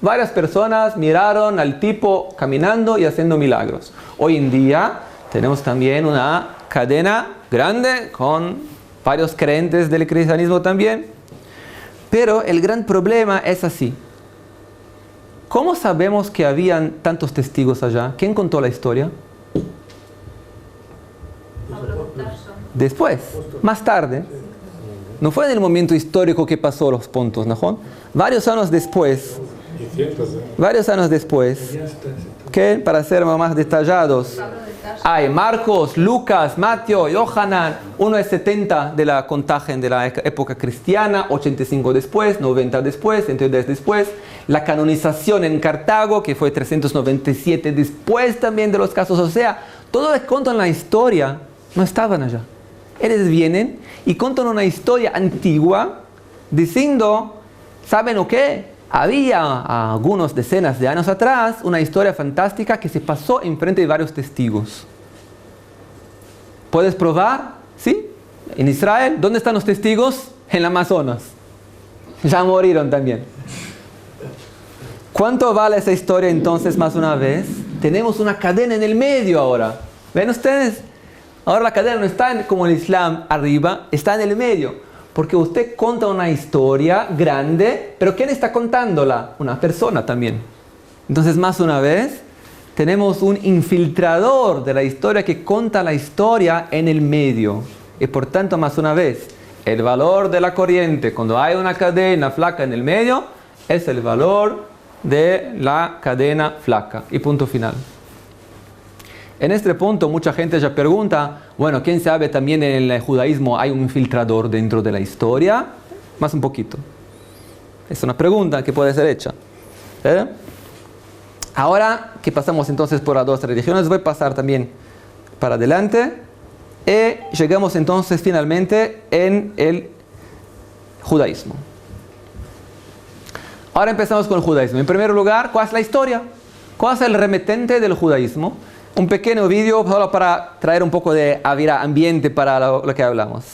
varias personas miraron al tipo caminando y haciendo milagros. Hoy en día tenemos también una cadena grande con varios creyentes del cristianismo también. Pero el gran problema es así. ¿Cómo sabemos que habían tantos testigos allá? ¿Quién contó la historia? Después, más tarde. No fue en el momento histórico que pasó los puntos, ¿no? Varios años después, que para ser más detallados, hay Marcos, Lucas, Mateo, Yohanan. Uno es 70 de la contagen de la época cristiana, 85 después, 90 después, 110 después. La canonización en Cartago, que fue 397 después también de los casos. O sea, todo lo que cuentan la historia no estaban allá. Ellos vienen y cuentan una historia antigua diciendo, ¿saben o qué? Había algunos decenas de años atrás una historia fantástica que se pasó en frente de varios testigos. ¿Puedes probar? ¿Sí? En Israel, ¿dónde están los testigos? En el Amazonas. Ya murieron también. ¿Cuánto vale esa historia entonces más una vez? Tenemos una cadena en el medio ahora. ¿Ven ustedes? Ahora la cadena no está como el Islam arriba, está en el medio. Porque usted cuenta una historia grande, pero ¿quién está contándola? Una persona también. Entonces, más una vez, tenemos un infiltrador de la historia que cuenta la historia en el medio. Y por tanto, más una vez, el valor de la corriente, cuando hay una cadena flaca en el medio, es el valor de la cadena flaca. Y punto final. En este punto mucha gente ya pregunta, bueno, ¿quién sabe también en el judaísmo hay un infiltrador dentro de la historia? Más un poquito. Es una pregunta que puede ser hecha. Ahora que pasamos entonces por las dos religiones, voy a pasar también para adelante. Y llegamos entonces finalmente en el judaísmo. Ahora empezamos con el judaísmo. En primer lugar, ¿cuál es la historia? ¿Cuál es el remitente del judaísmo? Un pequeño vídeo solo para traer un poco de ambiente para lo que hablamos.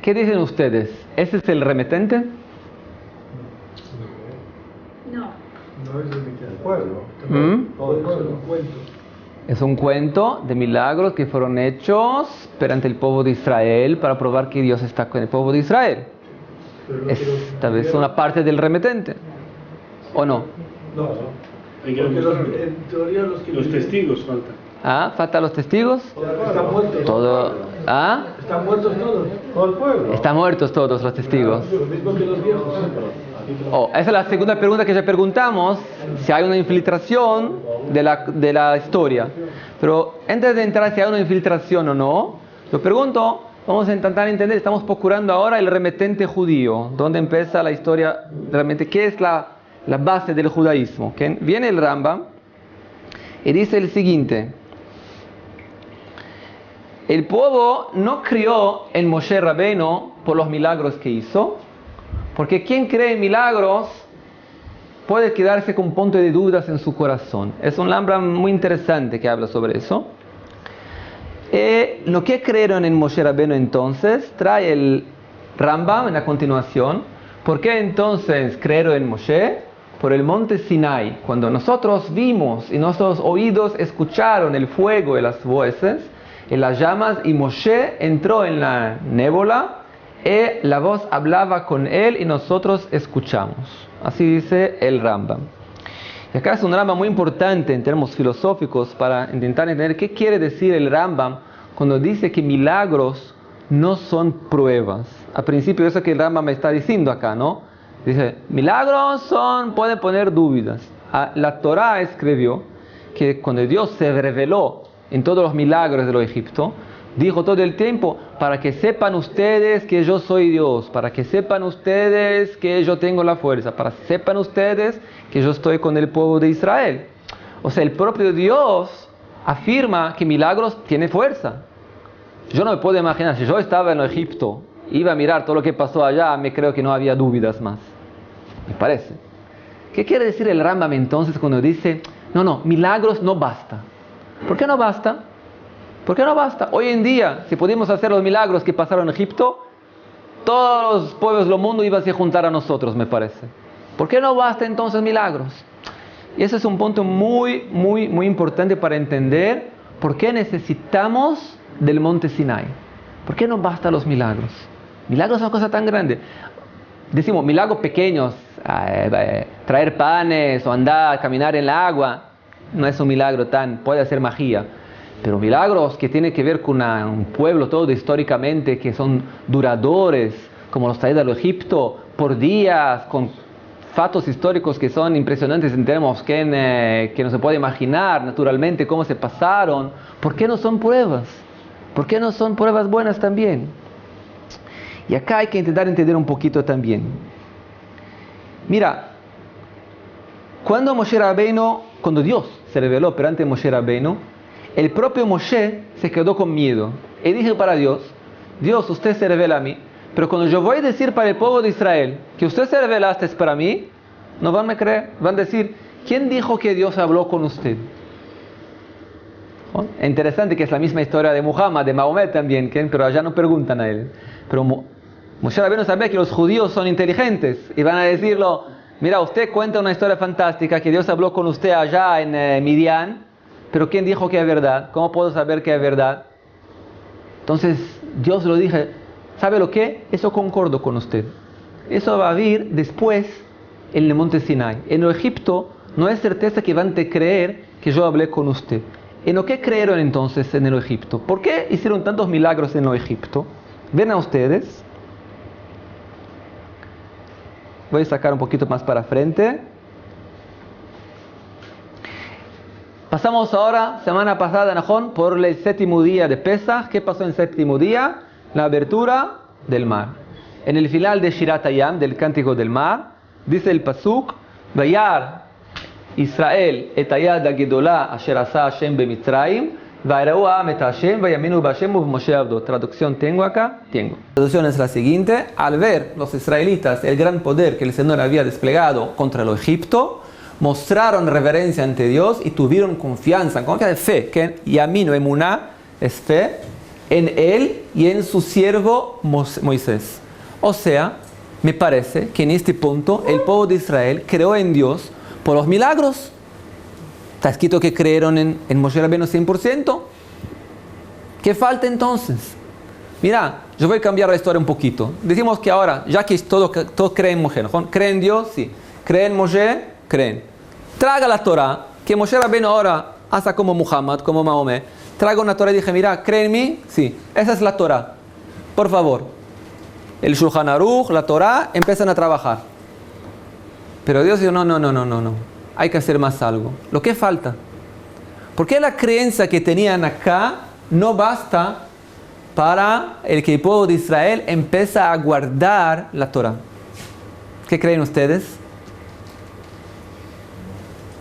¿Qué dicen ustedes? ¿Ese es el remitente? No. No es el pueblo. Todo el pueblo. Es un cuento de milagros que fueron hechos perante el pueblo de Israel para probar que Dios está con el pueblo de Israel. Es tal vez una parte del remitente. ¿O no? No, Hay que porque demostrarlo. en teoría Los testigos faltan. ¿Ah? ¿Faltan los testigos? están muertos. Todo. ¿Ah? Están muertos todos. Todo el pueblo. Están muertos todos los testigos. Lo mismo que los viejos. Oh, esa es la segunda pregunta que ya preguntamos, si hay una infiltración de la historia. Pero antes de entrar si hay una infiltración o no, lo pregunto, vamos a intentar entender, estamos procurando ahora el remitente judío, donde empieza la historia realmente, qué es la base del judaísmo. ¿Okay? Viene el Rambam y dice el siguiente: el pueblo no creyó en Moshe Rabbeinu por los milagros que hizo, porque quien cree en milagros puede quedarse con un punto de dudas en su corazón. Es un Rambam muy interesante que habla sobre eso. Lo que creyeron en Moshe Rabbeinu entonces, trae el Rambam en la continuación. ¿Por qué entonces creyeron en Moshe? Por el monte Sinai. Cuando nosotros vimos y nuestros oídos escucharon el fuego y las voces y las llamas, y Moshe entró en la nébula, y la voz hablaba con él y nosotros escuchamos. Así dice el Rambam. Y acá es un Rambam muy importante en términos filosóficos para intentar entender qué quiere decir el Rambam cuando dice que milagros no son pruebas. Al principio eso que el Rambam me está diciendo acá, ¿no? Dice, milagros pueden poner dudas. La Torá escribió que cuando Dios se reveló en todos los milagros de los Egipto, dijo todo el tiempo, para que sepan ustedes que yo soy Dios, para que sepan ustedes que yo tengo la fuerza, para que sepan ustedes que yo estoy con el pueblo de Israel. O sea, el propio Dios afirma que milagros tiene fuerza. Yo no me puedo imaginar, si yo estaba en Egipto, iba a mirar todo lo que pasó allá, me creo que no había dudas más. Me parece. ¿Qué quiere decir el Rambam entonces cuando dice, no, milagros no basta? ¿Por qué no basta? ¿Por qué no basta? Hoy en día, si pudimos hacer los milagros que pasaron en Egipto, todos los pueblos del mundo iban a se juntar a nosotros, me parece. ¿Por qué no basta entonces milagros? Y ese es un punto muy, muy, muy importante para entender por qué necesitamos del monte Sinai. ¿Por qué no basta los milagros? Milagros son cosas tan grandes. Decimos milagros pequeños, traer panes o andar, caminar en el agua, no es un milagro puede ser magia. Pero milagros que tienen que ver con un pueblo todo históricamente, que son duradores, como los traídos del Egipto, por días, con fatos históricos que son impresionantes en términos que no se puede imaginar naturalmente cómo se pasaron. ¿Por qué no son pruebas? ¿Por qué no son pruebas buenas también? Y acá hay que intentar entender un poquito también. Mira, cuando Dios se reveló perante Moshe Rabbeinu, el propio Moshe se quedó con miedo y dijo para Dios, usted se revela a mí, pero cuando yo voy a decir para el pueblo de Israel que usted se revelaste para mí, no van a creer, van a decir, ¿quién dijo que Dios habló con usted? ¿Oh? Es interesante que es la misma historia de Muhammad, de Mahomet también, pero allá no preguntan a él. Pero Moshe Rabbeinu sabía que los judíos son inteligentes y van a decirlo, mira, usted cuenta una historia fantástica que Dios habló con usted allá en Midian, pero ¿quién dijo que es verdad? ¿Cómo puedo saber que es verdad? Entonces Dios lo dije, ¿sabe lo que? Eso concordo con usted. Eso va a vir después en el monte Sinai. En Egipto no es certeza que van a creer que yo hablé con usted. ¿En lo que creyeron entonces en el Egipto? ¿Por qué hicieron tantos milagros en el Egipto? Ven a ustedes. Voy a sacar un poquito más para frente. Pasamos ahora, semana pasada, Najón, por el séptimo día de Pesach. ¿Qué pasó en el séptimo día? La abertura del mar. En el final de Shirat Hayam, del Cántico del Mar, dice el Pasuk, Vayar Israel et hayad hagedolá asher asa Hashem bemitzrayim, vayarau ha'am et Hashem, vayaminu b'Hashem u'b'Moshe avdo. Traducción tengo acá, tengo. La traducción es la siguiente: al ver los israelitas el gran poder que el Señor había desplegado contra el Egipto, mostraron reverencia ante Dios y tuvieron confianza de fe, que Yaminu Emuná es fe, en él y en su siervo Moisés. O sea, me parece que en este punto el pueblo de Israel creó en Dios por los milagros. Está escrito que creyeron en Moshe Rabbeinu 100%. ¿Qué falta entonces? Mira, yo voy a cambiar la historia un poquito. Decimos que ahora, ya que todos creen en Moshe, ¿no? ¿Creen en Dios? Sí. ¿Creen en Moshe? Creen. Traga la Torah, que Moshe Rabbeinu ahora haga como Muhammad, como Mahomet. Traga una Torah y dije, mira, ¿creen en mí? Sí. Esa es la Torah. Por favor. El Shulchan Aruch, la Torah, empiezan a trabajar. Pero Dios dijo, no. Hay que hacer más algo. ¿Lo que falta? ¿Por qué la creencia que tenían acá no basta para el que el pueblo de Israel empieza a guardar la Torah? ¿Qué creen ustedes?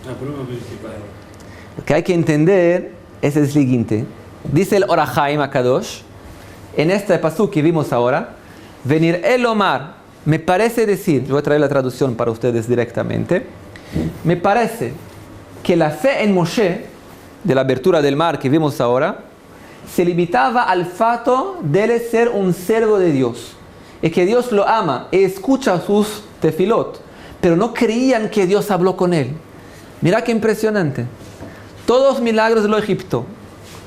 La prueba principal. Lo que hay que entender es el siguiente. Dice el Or HaChaim HaKadosh, en este pasuk que vimos ahora, venir el Omar, me parece decir, yo voy a traer la traducción para ustedes directamente, me parece que la fe en Moshe, de la abertura del mar que vimos ahora, se limitaba al fato de él ser un siervo de Dios, y que Dios lo ama y escucha sus tefilot, pero no creían que Dios habló con él. Mira qué impresionante. Todos los milagros de Egipto,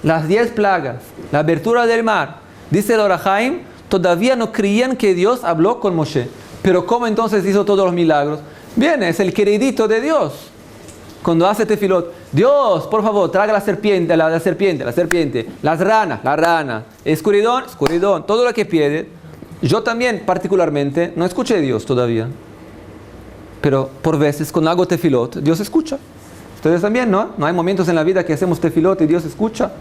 las 10 plagas, la abertura del mar, dice el Or HaChaim, todavía no creían que Dios habló con Moshe. Pero ¿cómo entonces hizo todos los milagros? Bien, es el queridito de Dios. Cuando hace tefilot, Dios, por favor, traga la serpiente, las ranas, la rana, escuridón, todo lo que pide. Yo también, particularmente, no escuché a Dios todavía. Pero por veces, cuando hago tefilot, Dios escucha. Ustedes también, ¿no? No hay momentos en la vida que hacemos tefilot y Dios escucha.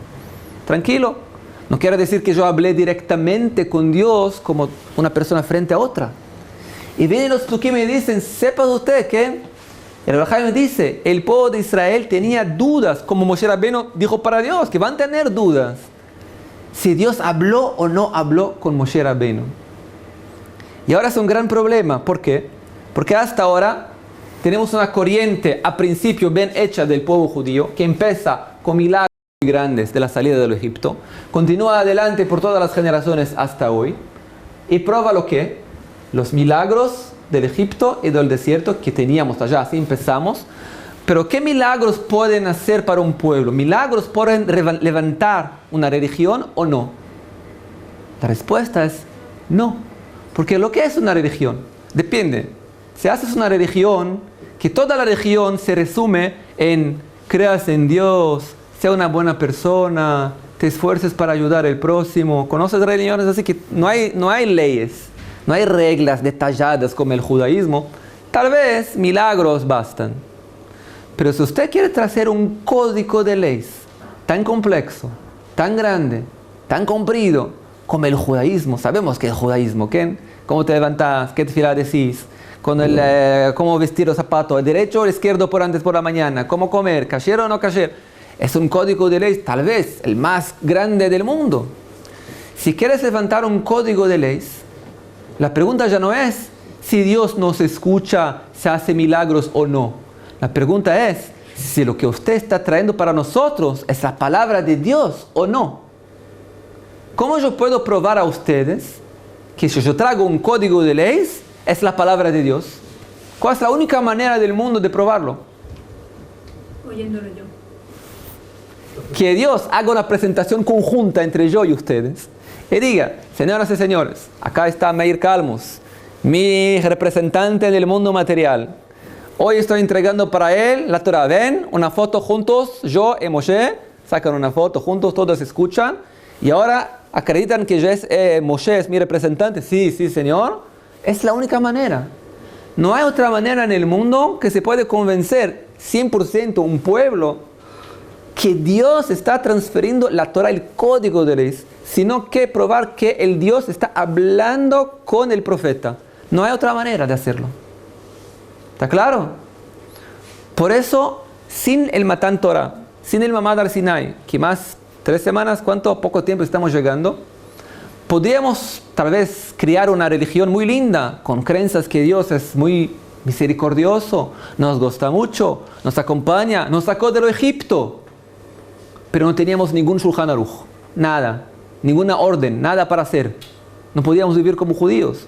Tranquilo. No quiere decir que yo hablé directamente con Dios como una persona frente a otra. Y vienen los que me dicen, sepa usted que el Or HaChaim dice, el pueblo de Israel tenía dudas, como Moshe Rabbeinu dijo para Dios, que van a tener dudas. Si Dios habló o no habló con Moshe Rabbeinu. Y ahora es un gran problema. ¿Por qué? Porque hasta ahora tenemos una corriente a principio bien hecha del pueblo judío, que empieza con milagros muy grandes de la salida del Egipto, continúa adelante por todas las generaciones hasta hoy, y prueba lo que los milagros del Egipto y del desierto que teníamos allá, así empezamos. Pero ¿qué milagros pueden hacer para un pueblo? ¿Milagros pueden levantar una religión o no? La respuesta es no, porque lo que es una religión depende. Si haces una religión, que toda la religión se resume en creas en Dios, sea una buena persona, te esfuerces para ayudar al próximo. ¿Conoces religiones así que no hay leyes, no hay reglas detalladas como el judaísmo? Tal vez milagros bastan. Pero si usted quiere trazar un código de leyes tan complejo, tan grande, tan comprido como el judaísmo, sabemos que el judaísmo, ¿qué? ¿Cómo te levantas? ¿Qué tefilá decís? Cómo vestir los zapatos, el derecho o el izquierdo por antes por la mañana, cómo comer, kasher o no kasher. Es un código de leyes, tal vez el más grande del mundo. Si quieres levantar un código de leyes, la pregunta ya no es si Dios nos escucha, se hace milagros o no. La pregunta es si lo que usted está trayendo para nosotros es la palabra de Dios o no. ¿Cómo yo puedo probar a ustedes que si yo traigo un código de leyes es la palabra de Dios? ¿Cuál es la única manera del mundo de probarlo? Oyéndolo yo. Que Dios haga una presentación conjunta entre yo y ustedes y diga, señoras y señores, acá está Meir Kalmus, mi representante del mundo material. Hoy estoy entregando para él la Torah. Ven, una foto juntos, yo y Moshe, sacan una foto juntos, todos escuchan y ahora acreditan que Moshe es mi representante. Sí, señor. Es la única manera. No hay otra manera en el mundo que se puede convencer 100% un pueblo que Dios está transfiriendo la Torah, el código de leyes, sino que probar que el Dios está hablando con el profeta. No hay otra manera de hacerlo. ¿Está claro? Por eso, sin el Matan Torah, sin el Mamad al Sinai, que más 3 semanas, ¿cuánto poco tiempo estamos llegando? Podríamos tal vez crear una religión muy linda, con creencias que Dios es muy misericordioso, nos gusta mucho, nos acompaña, nos sacó del Egipto. Pero no teníamos ningún Shulchan Aruch, nada. ninguna orden, nada para hacer. No podíamos vivir como judíos.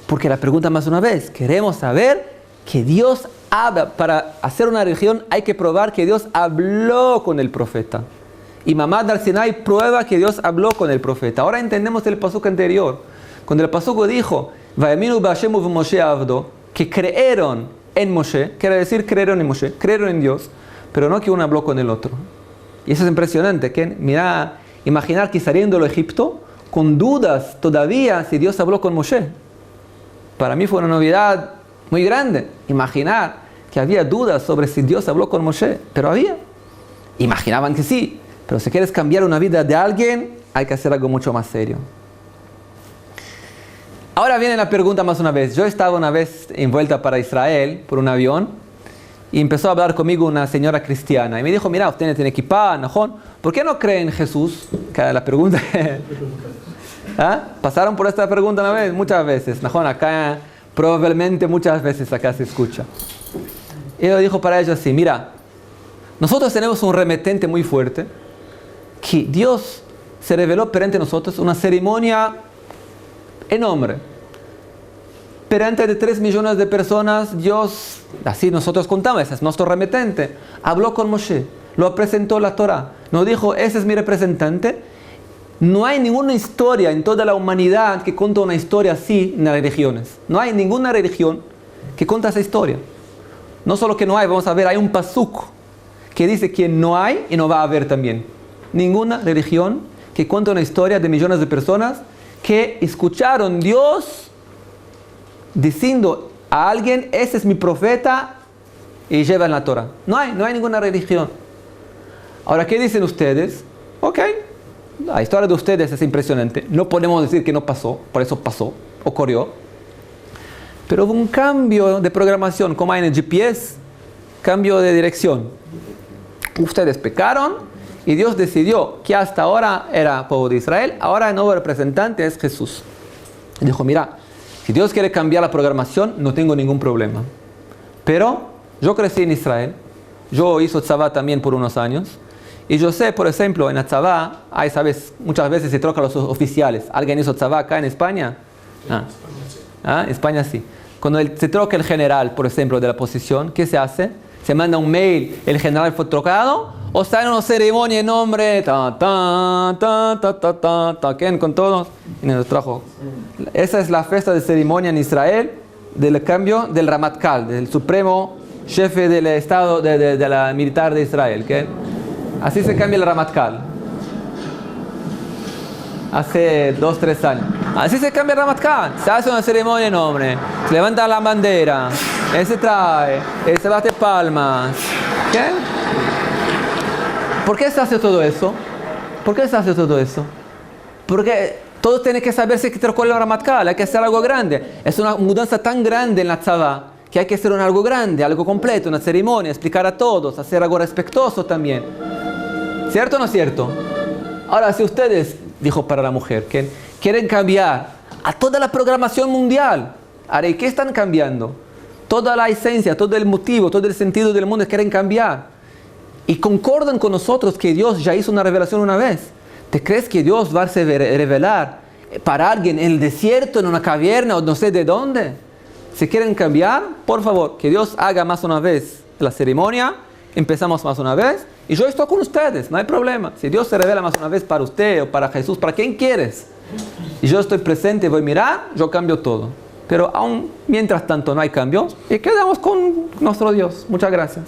Porque la pregunta más una vez, queremos saber que Dios habla. Para hacer una religión hay que probar que Dios habló con el profeta. Y Mamad al-Sinai prueba que Dios habló con el profeta. Ahora entendemos el pasuk anterior. Cuando el pasuk dijo, Vayaminu b'Hashem u'Moshe avdo, que creyeron en Moshe, quiere decir creyeron en Moshe, creyeron en Dios, pero no que uno habló con el otro. Y eso es impresionante, que mira, imaginar que saliendo de Egipto, con dudas todavía si Dios habló con Moshe. Para mí fue una novedad muy grande, imaginar que había dudas sobre si Dios habló con Moshe, pero había. Imaginaban que sí, pero si quieres cambiar una vida de alguien, hay que hacer algo mucho más serio. Ahora viene la pregunta más una vez. Yo estaba una vez envuelta para Israel por un avión y empezó a hablar conmigo una señora cristiana y me dijo, mira, usted tiene equipa, ¿no? ¿Por qué no cree en Jesús? Que la pregunta ¿ah? ¿Pasaron por esta pregunta una vez? Muchas veces, ¿no? Acá probablemente muchas veces acá se escucha. Y ella dijo para ellos así, mira, nosotros tenemos un remitente muy fuerte que Dios se reveló perante nosotros una ceremonia enorme. Perante de 3 millones de personas, Dios, así nosotros contamos, ese es nuestro remitente, habló con Moshe, lo presentó la Torah, nos dijo, ese es mi representante. No hay ninguna historia en toda la humanidad que cuente una historia así en las religiones. No hay ninguna religión que cuente esa historia. No solo que no hay, vamos a ver, hay un pasuk que dice que no hay y no va a haber también. Ninguna religión que cuente una historia de millones de personas que escucharon Dios diciendo a alguien, ese es mi profeta, y llevan la Torah. No hay ninguna religión. Ahora, ¿qué dicen ustedes? Ok, la historia de ustedes es impresionante. No podemos decir que no pasó, por eso pasó, ocurrió. Pero hubo un cambio de programación, como hay en el GPS, cambio de dirección. Ustedes pecaron y Dios decidió que hasta ahora era pueblo de Israel, ahora el nuevo representante es Jesús. Y dijo, mira, si Dios quiere cambiar la programación, no tengo ningún problema. Pero yo crecí en Israel, yo hice tzavá también por unos años, y yo sé, por ejemplo, en la tzavá, hay, sabes, muchas veces se trocan los oficiales. ¿Alguien hizo tzavá acá en España? En España sí. Cuando se troca el general, por ejemplo, de la posición, ¿qué se hace? Se manda un mail, el general fue trocado, o está en una ceremonia en nombre, ¿quién con todos? Y nos trajo. Esa es la fiesta de ceremonia en Israel del cambio del Ramatkal, del supremo jefe del estado de la militar de Israel. ¿Okay? Así se cambia el Ramatkal. Hace 2-3 años. Así se cambia el Ramatkal. Se hace una ceremonia en nombre, se levanta la bandera, él se trae, él se bate palmas. ¿Qué? ¿Por qué se hace todo eso? ¿Por qué se hace todo eso? Porque todos tienen que saberse que trocó el Ramatkal, hay que hacer algo grande. Es una mudanza tan grande en la tzavá que hay que hacer algo grande, algo completo, una ceremonia, explicar a todos, hacer algo respetuoso también. ¿Cierto o no es cierto? Ahora, si ustedes, dijo para la mujer, que quieren cambiar a toda la programación mundial, ¿y qué están cambiando? Toda la esencia, todo el motivo, todo el sentido del mundo quieren cambiar. Y concordan con nosotros que Dios ya hizo una revelación una vez. ¿Te crees que Dios va a revelar para alguien en el desierto, en una caverna o no sé de dónde? Si quieren cambiar, por favor, que Dios haga más una vez la ceremonia, empezamos más una vez, y yo estoy con ustedes, no hay problema. Si Dios se revela más una vez para usted o para Jesús, para quien quieres, y yo estoy presente, voy a mirar, yo cambio todo. Pero aún mientras tanto no hay cambio, y quedamos con nuestro Dios. Muchas gracias.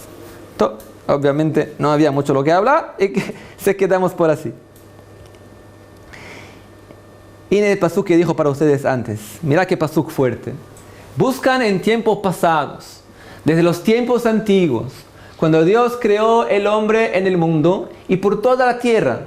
Obviamente no había mucho lo que hablar, y se quedamos por así. Y en el pasuk que dijo para ustedes antes, mira qué pasuk fuerte. Buscan en tiempos pasados, desde los tiempos antiguos, cuando Dios creó el hombre en el mundo y por toda la tierra.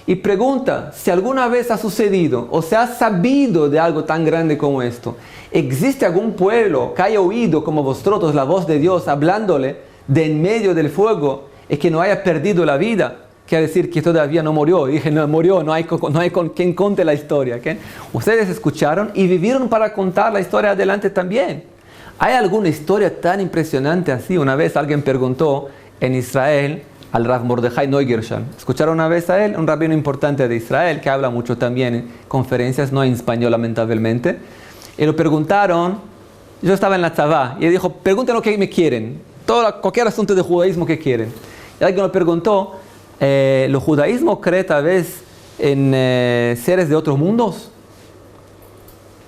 Y pregunta si alguna vez ha sucedido o se ha sabido de algo tan grande como esto. ¿Existe algún pueblo que haya oído como vosotros la voz de Dios hablándole de en medio del fuego y que no haya perdido la vida? Quiere decir que todavía no murió. Dije, no murió, no hay con quien conte la historia. ¿Okay? Ustedes escucharon y vivieron para contar la historia adelante también. ¿Hay alguna historia tan impresionante así? Una vez alguien preguntó en Israel al Rav Mordechai Neugershan. ¿Escucharon una vez a él? Un rabino importante de Israel que habla mucho también en conferencias, no en español lamentablemente. Y lo preguntaron, yo estaba en la tzavá, y él dijo, pregunten lo que me quieren, cualquier asunto de judaísmo que quieren. Y alguien me preguntó, ¿el judaísmo cree tal vez en seres de otros mundos?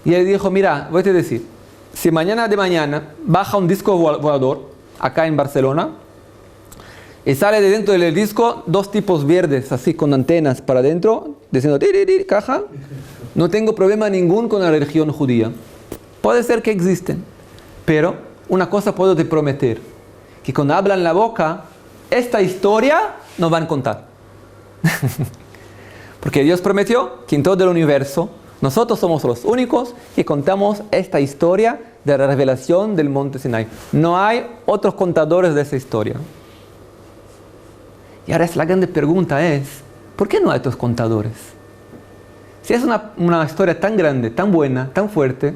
Y él dijo, mira, voy a decir, si mañana de mañana baja un disco volador acá en Barcelona y sale de dentro del disco 2 tipos verdes, así con antenas para adentro, diciendo caja, no tengo problema ningún con la religión judía. Puede ser que existen, pero una cosa puedo te prometer, que cuando abran la boca, esta historia nos van a contar. Porque Dios prometió que en todo el universo nosotros somos los únicos que contamos esta historia de la revelación del monte Sinai. No hay otros contadores de esa historia. Y ahora la grande pregunta es, ¿por qué no hay otros contadores? Si es una historia tan grande, tan buena, tan fuerte,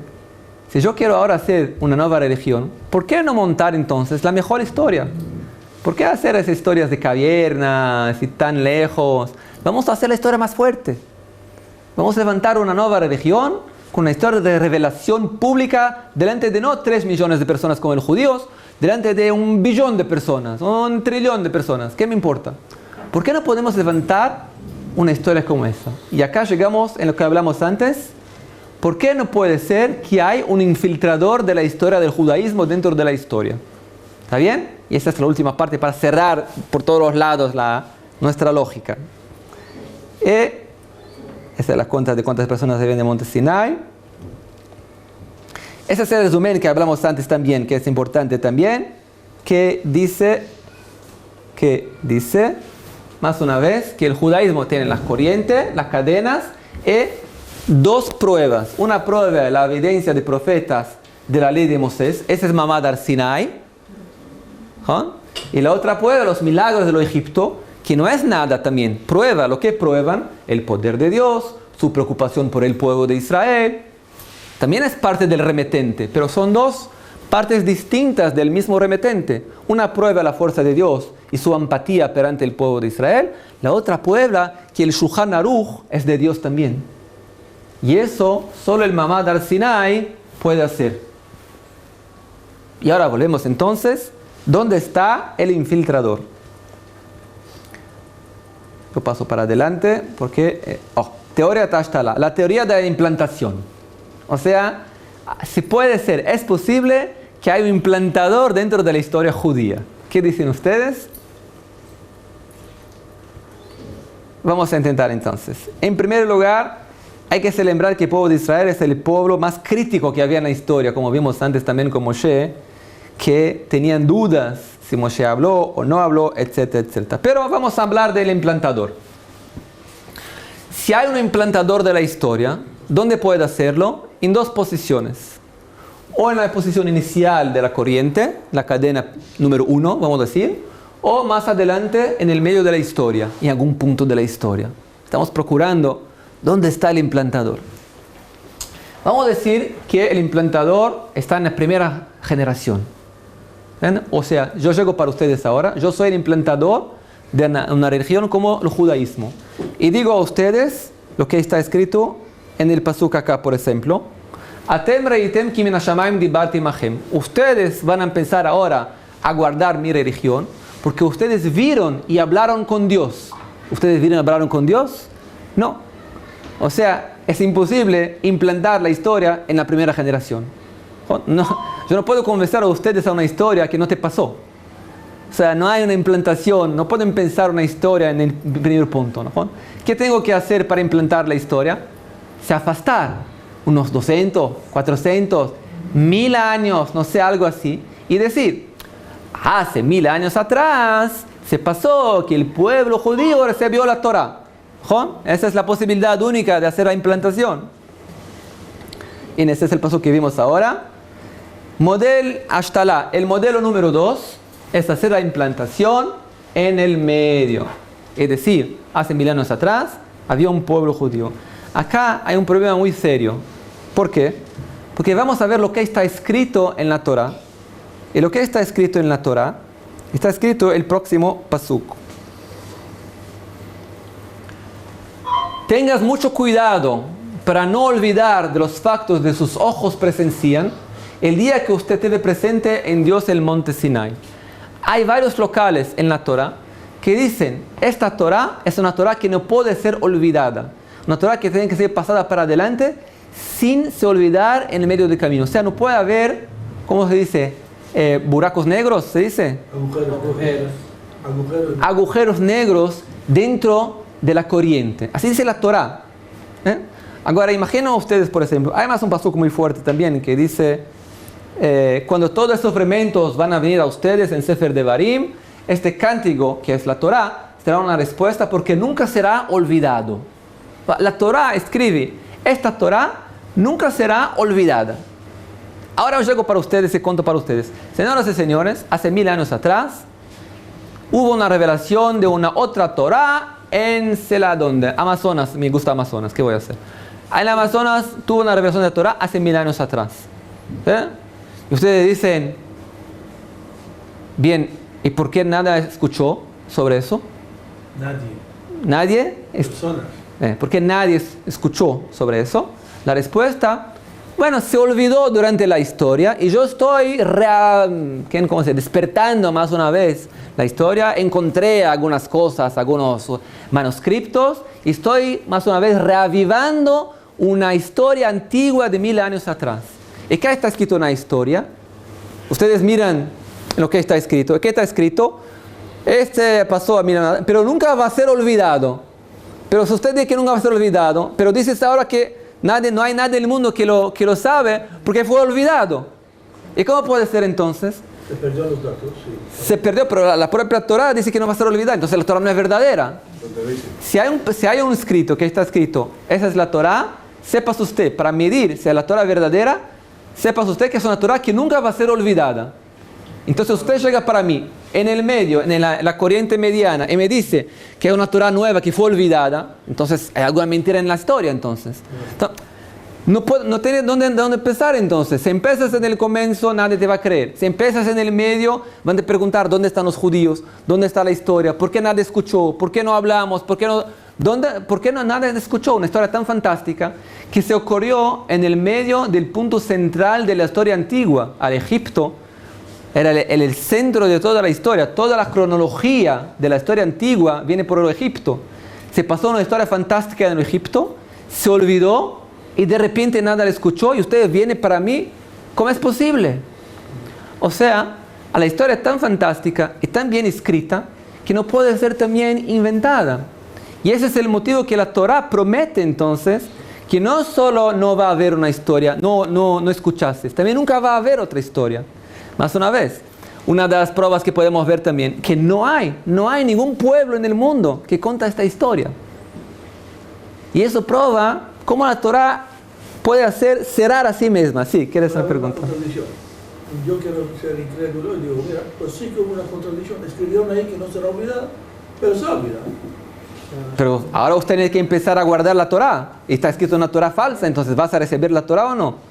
si yo quiero ahora hacer una nueva religión, ¿por qué no montar entonces la mejor historia? ¿Por qué hacer esas historias de cavernas y tan lejos? Vamos a hacer la historia más fuerte. Vamos a levantar una nueva religión con una historia de revelación pública delante de no 3 millones de personas como los judíos, delante de 1 billón de personas, 1 trillón de personas. ¿Qué me importa? ¿Por qué no podemos levantar una historia como esa? Y acá llegamos en lo que hablamos antes. ¿Por qué no puede ser que hay un infiltrador de la historia del judaísmo dentro de la historia? ¿Está bien? Y esa es la última parte para cerrar por todos los lados nuestra lógica. Esa es la cuenta de cuántas personas viven de Monte Sinai. Ese es el resumen que hablamos antes también, que es importante también, que dice, más una vez, que el judaísmo tiene las corrientes, las cadenas, y 2 pruebas. Una prueba de la evidencia de profetas de la ley de Moisés, ese es Mamad Ar Sinai. Y la otra prueba, los milagros de los egipcios, que no es nada también. Prueba, lo que prueban, el poder de Dios, su preocupación por el pueblo de Israel. También es parte del remitente, pero son 2 partes distintas del mismo remitente. Una prueba la fuerza de Dios y su empatía perante el pueblo de Israel. La otra prueba que el Shulchan Aruch es de Dios también. Y eso solo el Mamad Ar Sinai puede hacer. Y ahora volvemos entonces. ¿Dónde está el infiltrador? Yo paso para adelante porque... teoría Tashtala, la teoría de la implantación. O sea, si puede ser, es posible que hay un implantador dentro de la historia judía. ¿Qué dicen ustedes? Vamos a intentar entonces. En primer lugar, hay que celebrar que el pueblo de Israel es el pueblo más crítico que había en la historia, como vimos antes también con Moshe, que tenían dudas si Moshe habló o no habló, etcétera, etcétera. Pero vamos a hablar del implantador. Si hay un implantador de la historia, ¿dónde puede hacerlo? En 2 posiciones. O en la posición inicial de la corriente, la cadena número 1, vamos a decir, o más adelante en el medio de la historia, en algún punto de la historia. Estamos procurando dónde está el implantador. Vamos a decir que el implantador está en la primera generación. ¿Ven? O sea, yo llego para ustedes ahora, yo soy el implantador de una religión como el judaísmo. Y digo a ustedes lo que está escrito en el pasuk acá, por ejemplo. Atem reitem ki min hashamayim dibarti imachem. Ustedes van a empezar ahora a guardar mi religión porque ustedes vieron y hablaron con Dios. ¿Ustedes vieron y hablaron con Dios? No. O sea, es imposible implantar la historia en la primera generación. No, yo no puedo convencer a ustedes a una historia que no te pasó. O sea, no hay una implantación, no pueden pensar una historia en el primer punto, ¿no? ¿Qué tengo que hacer para implantar la historia? Se afastar unos 200, 400, 1000 años, no sé, algo así, y decir, hace 1000 años atrás se pasó que el pueblo judío recibió la Torah. Esa es la posibilidad única de hacer la implantación. Y ese es el paso que vimos ahora. Model Ashtala, el modelo número 2 es hacer la implantación en el medio. Es decir, hace 1000 años atrás había un pueblo judío. Acá hay un problema muy serio. ¿Por qué? Porque vamos a ver lo que está escrito en la Torah. Y lo que está escrito en la Torah, está escrito el próximo pasuk. tengas mucho cuidado para no olvidar de los factos de sus ojos presencian el día que usted esté presente en Dios el monte Sinai. Hay varios locales en la Torah que dicen, esta Torah es una Torah que no puede ser olvidada. Una Torah que tiene que ser pasada para adelante sin se olvidar en el medio del camino. O sea, no puede haber, ¿cómo se dice? Buracos negros, ¿se dice? Agujeros negros dentro de la corriente. Así dice la Torah. Ahora, imaginen ustedes, por ejemplo, hay más un pasuk muy fuerte también que dice, cuando todos estos fermentos van a venir a ustedes en Sefer Devarim, este cántico, que es la Torah, será una respuesta porque nunca será olvidado. La Torah escribe, esta Torah nunca será olvidada. Ahora os llego para ustedes y cuento para ustedes. Señoras y señores, hace 1000 años atrás, hubo una revelación de una otra Torah en ¿dónde? Amazonas, me gusta Amazonas, ¿qué voy a hacer? En Amazonas tuvo una revelación de la Torah hace 1000 años atrás. Y ustedes dicen, bien, ¿y por qué nada escuchó sobre eso? ¿Nadie? Personas. ¿Por qué nadie escuchó sobre eso? La respuesta, bueno, se olvidó durante la historia y yo estoy despertando más una vez la historia. Encontré algunas cosas, algunos manuscritos y estoy más una vez reavivando una historia antigua de 1000 años atrás. ¿Y qué está escrito en la historia? Ustedes miran lo que está escrito. ¿Qué está escrito? Este pasó a 1000 años, pero nunca va a ser olvidado. Pero si usted dice que nunca va a ser olvidado, pero dices ahora que no hay nadie en el mundo que lo sabe porque fue olvidado. ¿Y cómo puede ser entonces? Se perdió los datos, sí. Se perdió, pero la propia Torah dice que no va a ser olvidada. Entonces la Torah no es verdadera. Si hay un escrito que está escrito, esa es la Torah, sepas usted, para medir si es la Torah verdadera, sepas usted que es una Torah que nunca va a ser olvidada. Entonces usted llega para mí, en el medio, en la corriente mediana, y me dice que es una Torah nueva que fue olvidada, entonces hay alguna mentira en la historia entonces. No tiene dónde empezar entonces. Si empiezas en el comienzo, nadie te va a creer. Si empiezas en el medio, van a preguntar dónde están los judíos, dónde está la historia, por qué nadie escuchó, por qué no hablamos, por qué no nadie escuchó una historia tan fantástica que se ocurrió en el medio del punto central de la historia antigua, al Egipto. Era el centro de toda la historia, toda la cronología de la historia antigua viene por el Egipto. Se pasó una historia fantástica en el Egipto, se olvidó y de repente nada le escuchó y ustedes vienen para mí, ¿cómo es posible? O sea, a la historia tan fantástica y tan bien escrita que no puede ser también inventada. Y ese es el motivo que la Torah promete entonces que no solo no va a haber una historia, no escuchaste, también nunca va a haber otra historia. Más una vez, una de las pruebas que podemos ver también, que no hay ningún pueblo en el mundo que cuenta esta historia. Y eso prueba cómo la Torah puede hacer cerrar a sí misma. Sí, ¿quieres hacer pregunta? Yo quiero ser incrédulo y digo, mira, pues sí que hubo una contradicción. Escribieron ahí que no será olvidada, pero se olvida. Pero ahora usted tiene que empezar a guardar la Torah. Y está escrito una Torah falsa, entonces ¿vas a recibir la Torah o no?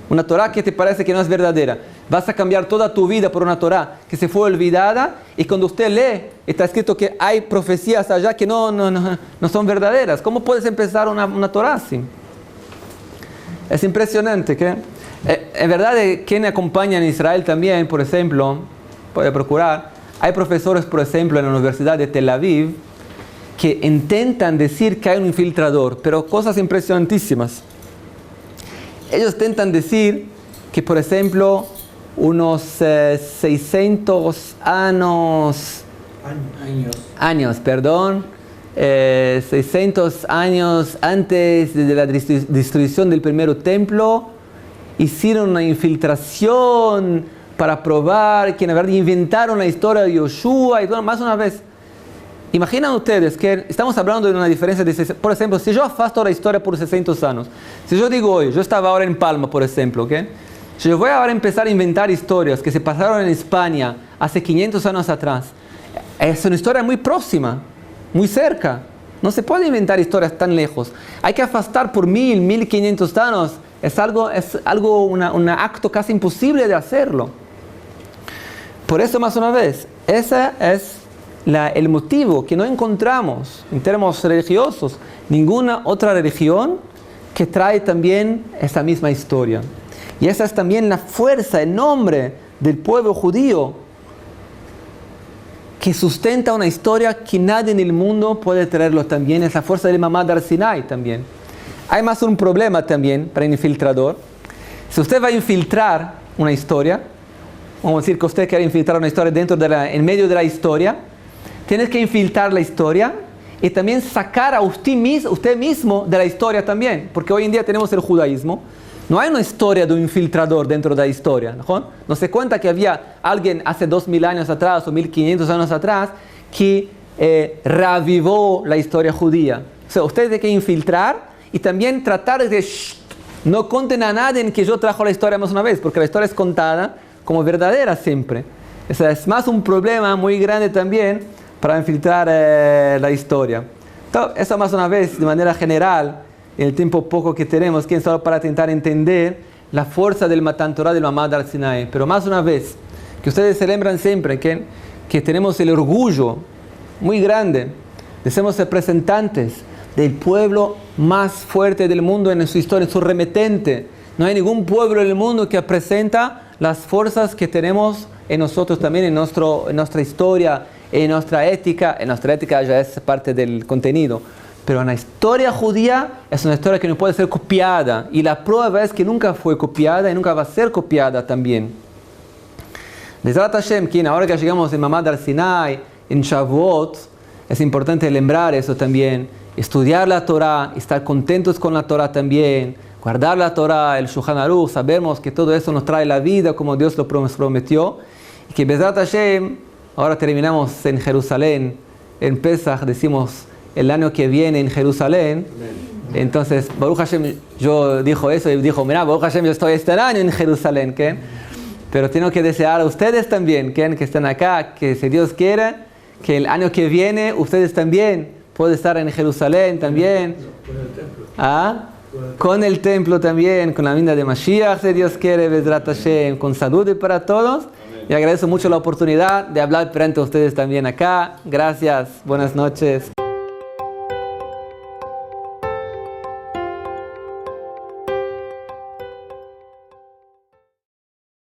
Una Torah que te parece que no es verdadera. Vas a cambiar toda tu vida por una Torah que se fue olvidada y cuando usted lee, está escrito que hay profecías allá que no son verdaderas. ¿Cómo puedes empezar una Torah así? Es impresionante, ¿qué? En verdad, quien me acompaña en Israel también, por ejemplo, puede procurar, hay profesores, por ejemplo, en la Universidad de Tel Aviv que intentan decir que hay un infiltrador, pero cosas impresionantísimas. Ellos intentan decir que, por ejemplo, unos 600 600 años antes de la destrucción del primer templo, hicieron una infiltración para probar que en verdad inventaron la historia de Yoshua y todo, más una vez. Imaginan ustedes que estamos hablando de una diferencia de, por ejemplo, si yo afasto la historia por 600 años, si yo digo hoy, yo estaba ahora en Palma, por ejemplo, ¿ok? Si yo voy ahora a empezar a inventar historias que se pasaron en España hace 500 años atrás, es una historia muy próxima, muy cerca. No se puede inventar historias tan lejos. Hay que afastar por 1500 años. Es algo un acto casi imposible de hacerlo. Por eso, más una vez, esa es el motivo que no encontramos en términos religiosos ninguna otra religión que trae también esa misma historia. Y esa es también la fuerza, el nombre del pueblo judío, que sustenta una historia que nadie en el mundo puede traerlo también. Es la fuerza del Mamad Har Sinai también. Hay más un problema también para el infiltrador. Si usted va a infiltrar una historia, vamos a decir que usted quiere infiltrar una historia en medio de la historia, tienes que infiltrar la historia y también sacar a usted mismo de la historia también. Porque hoy en día tenemos el judaísmo. No hay una historia de un infiltrador dentro de la historia, ¿no? No se cuenta que había alguien hace 2000 años atrás o 1500 años atrás que reavivó la historia judía. O sea, usted tiene que infiltrar y también tratar de no conten a nadie en que yo trajo la historia más una vez, porque la historia es contada como verdadera siempre. O sea, es más un problema muy grande también para infiltrar la historia. Entonces, eso más una vez, de manera general, en el tiempo poco que tenemos, que es solo para intentar entender la fuerza del Matan Torah del Mamad Har Sinai. Pero más una vez, que ustedes celebran siempre que tenemos el orgullo muy grande de ser representantes del pueblo más fuerte del mundo en su historia, en su remitente. No hay ningún pueblo en el mundo que presenta las fuerzas que tenemos en nosotros también, en nuestra historia, en nuestra ética. En nuestra ética ya es parte del contenido. Pero la historia judía es una historia que no puede ser copiada. Y la prueba es que nunca fue copiada y nunca va a ser copiada también. Bezrat Hashem, quien ahora que llegamos en Mamad Har Sinai, en Shavuot, es importante lembrar eso también. Estudiar la Torah, estar contentos con la Torah también. Guardar la Torah, el Shulchan Aruch, sabemos que todo eso nos trae la vida como Dios lo prometió. Y que Bezrat Hashem, ahora terminamos en Jerusalén, en Pesach, decimos el año que viene en Jerusalén. Entonces, Baruch Hashem, yo dijo eso y dijo, mira, Baruch Hashem, yo estoy este año en Jerusalén, ¿qué? Pero tengo que desear a ustedes también, ¿qué? Que estén acá, que si Dios quiere, que el año que viene ustedes también pueden estar en Jerusalén también. Con el templo. ¿Ah? Con el templo también, con la vinda de Mashiach, si Dios quiere, Bezrat Hashem, con salud para todos. Y agradezco mucho la oportunidad de hablar frente a ustedes también acá. Gracias, buenas noches.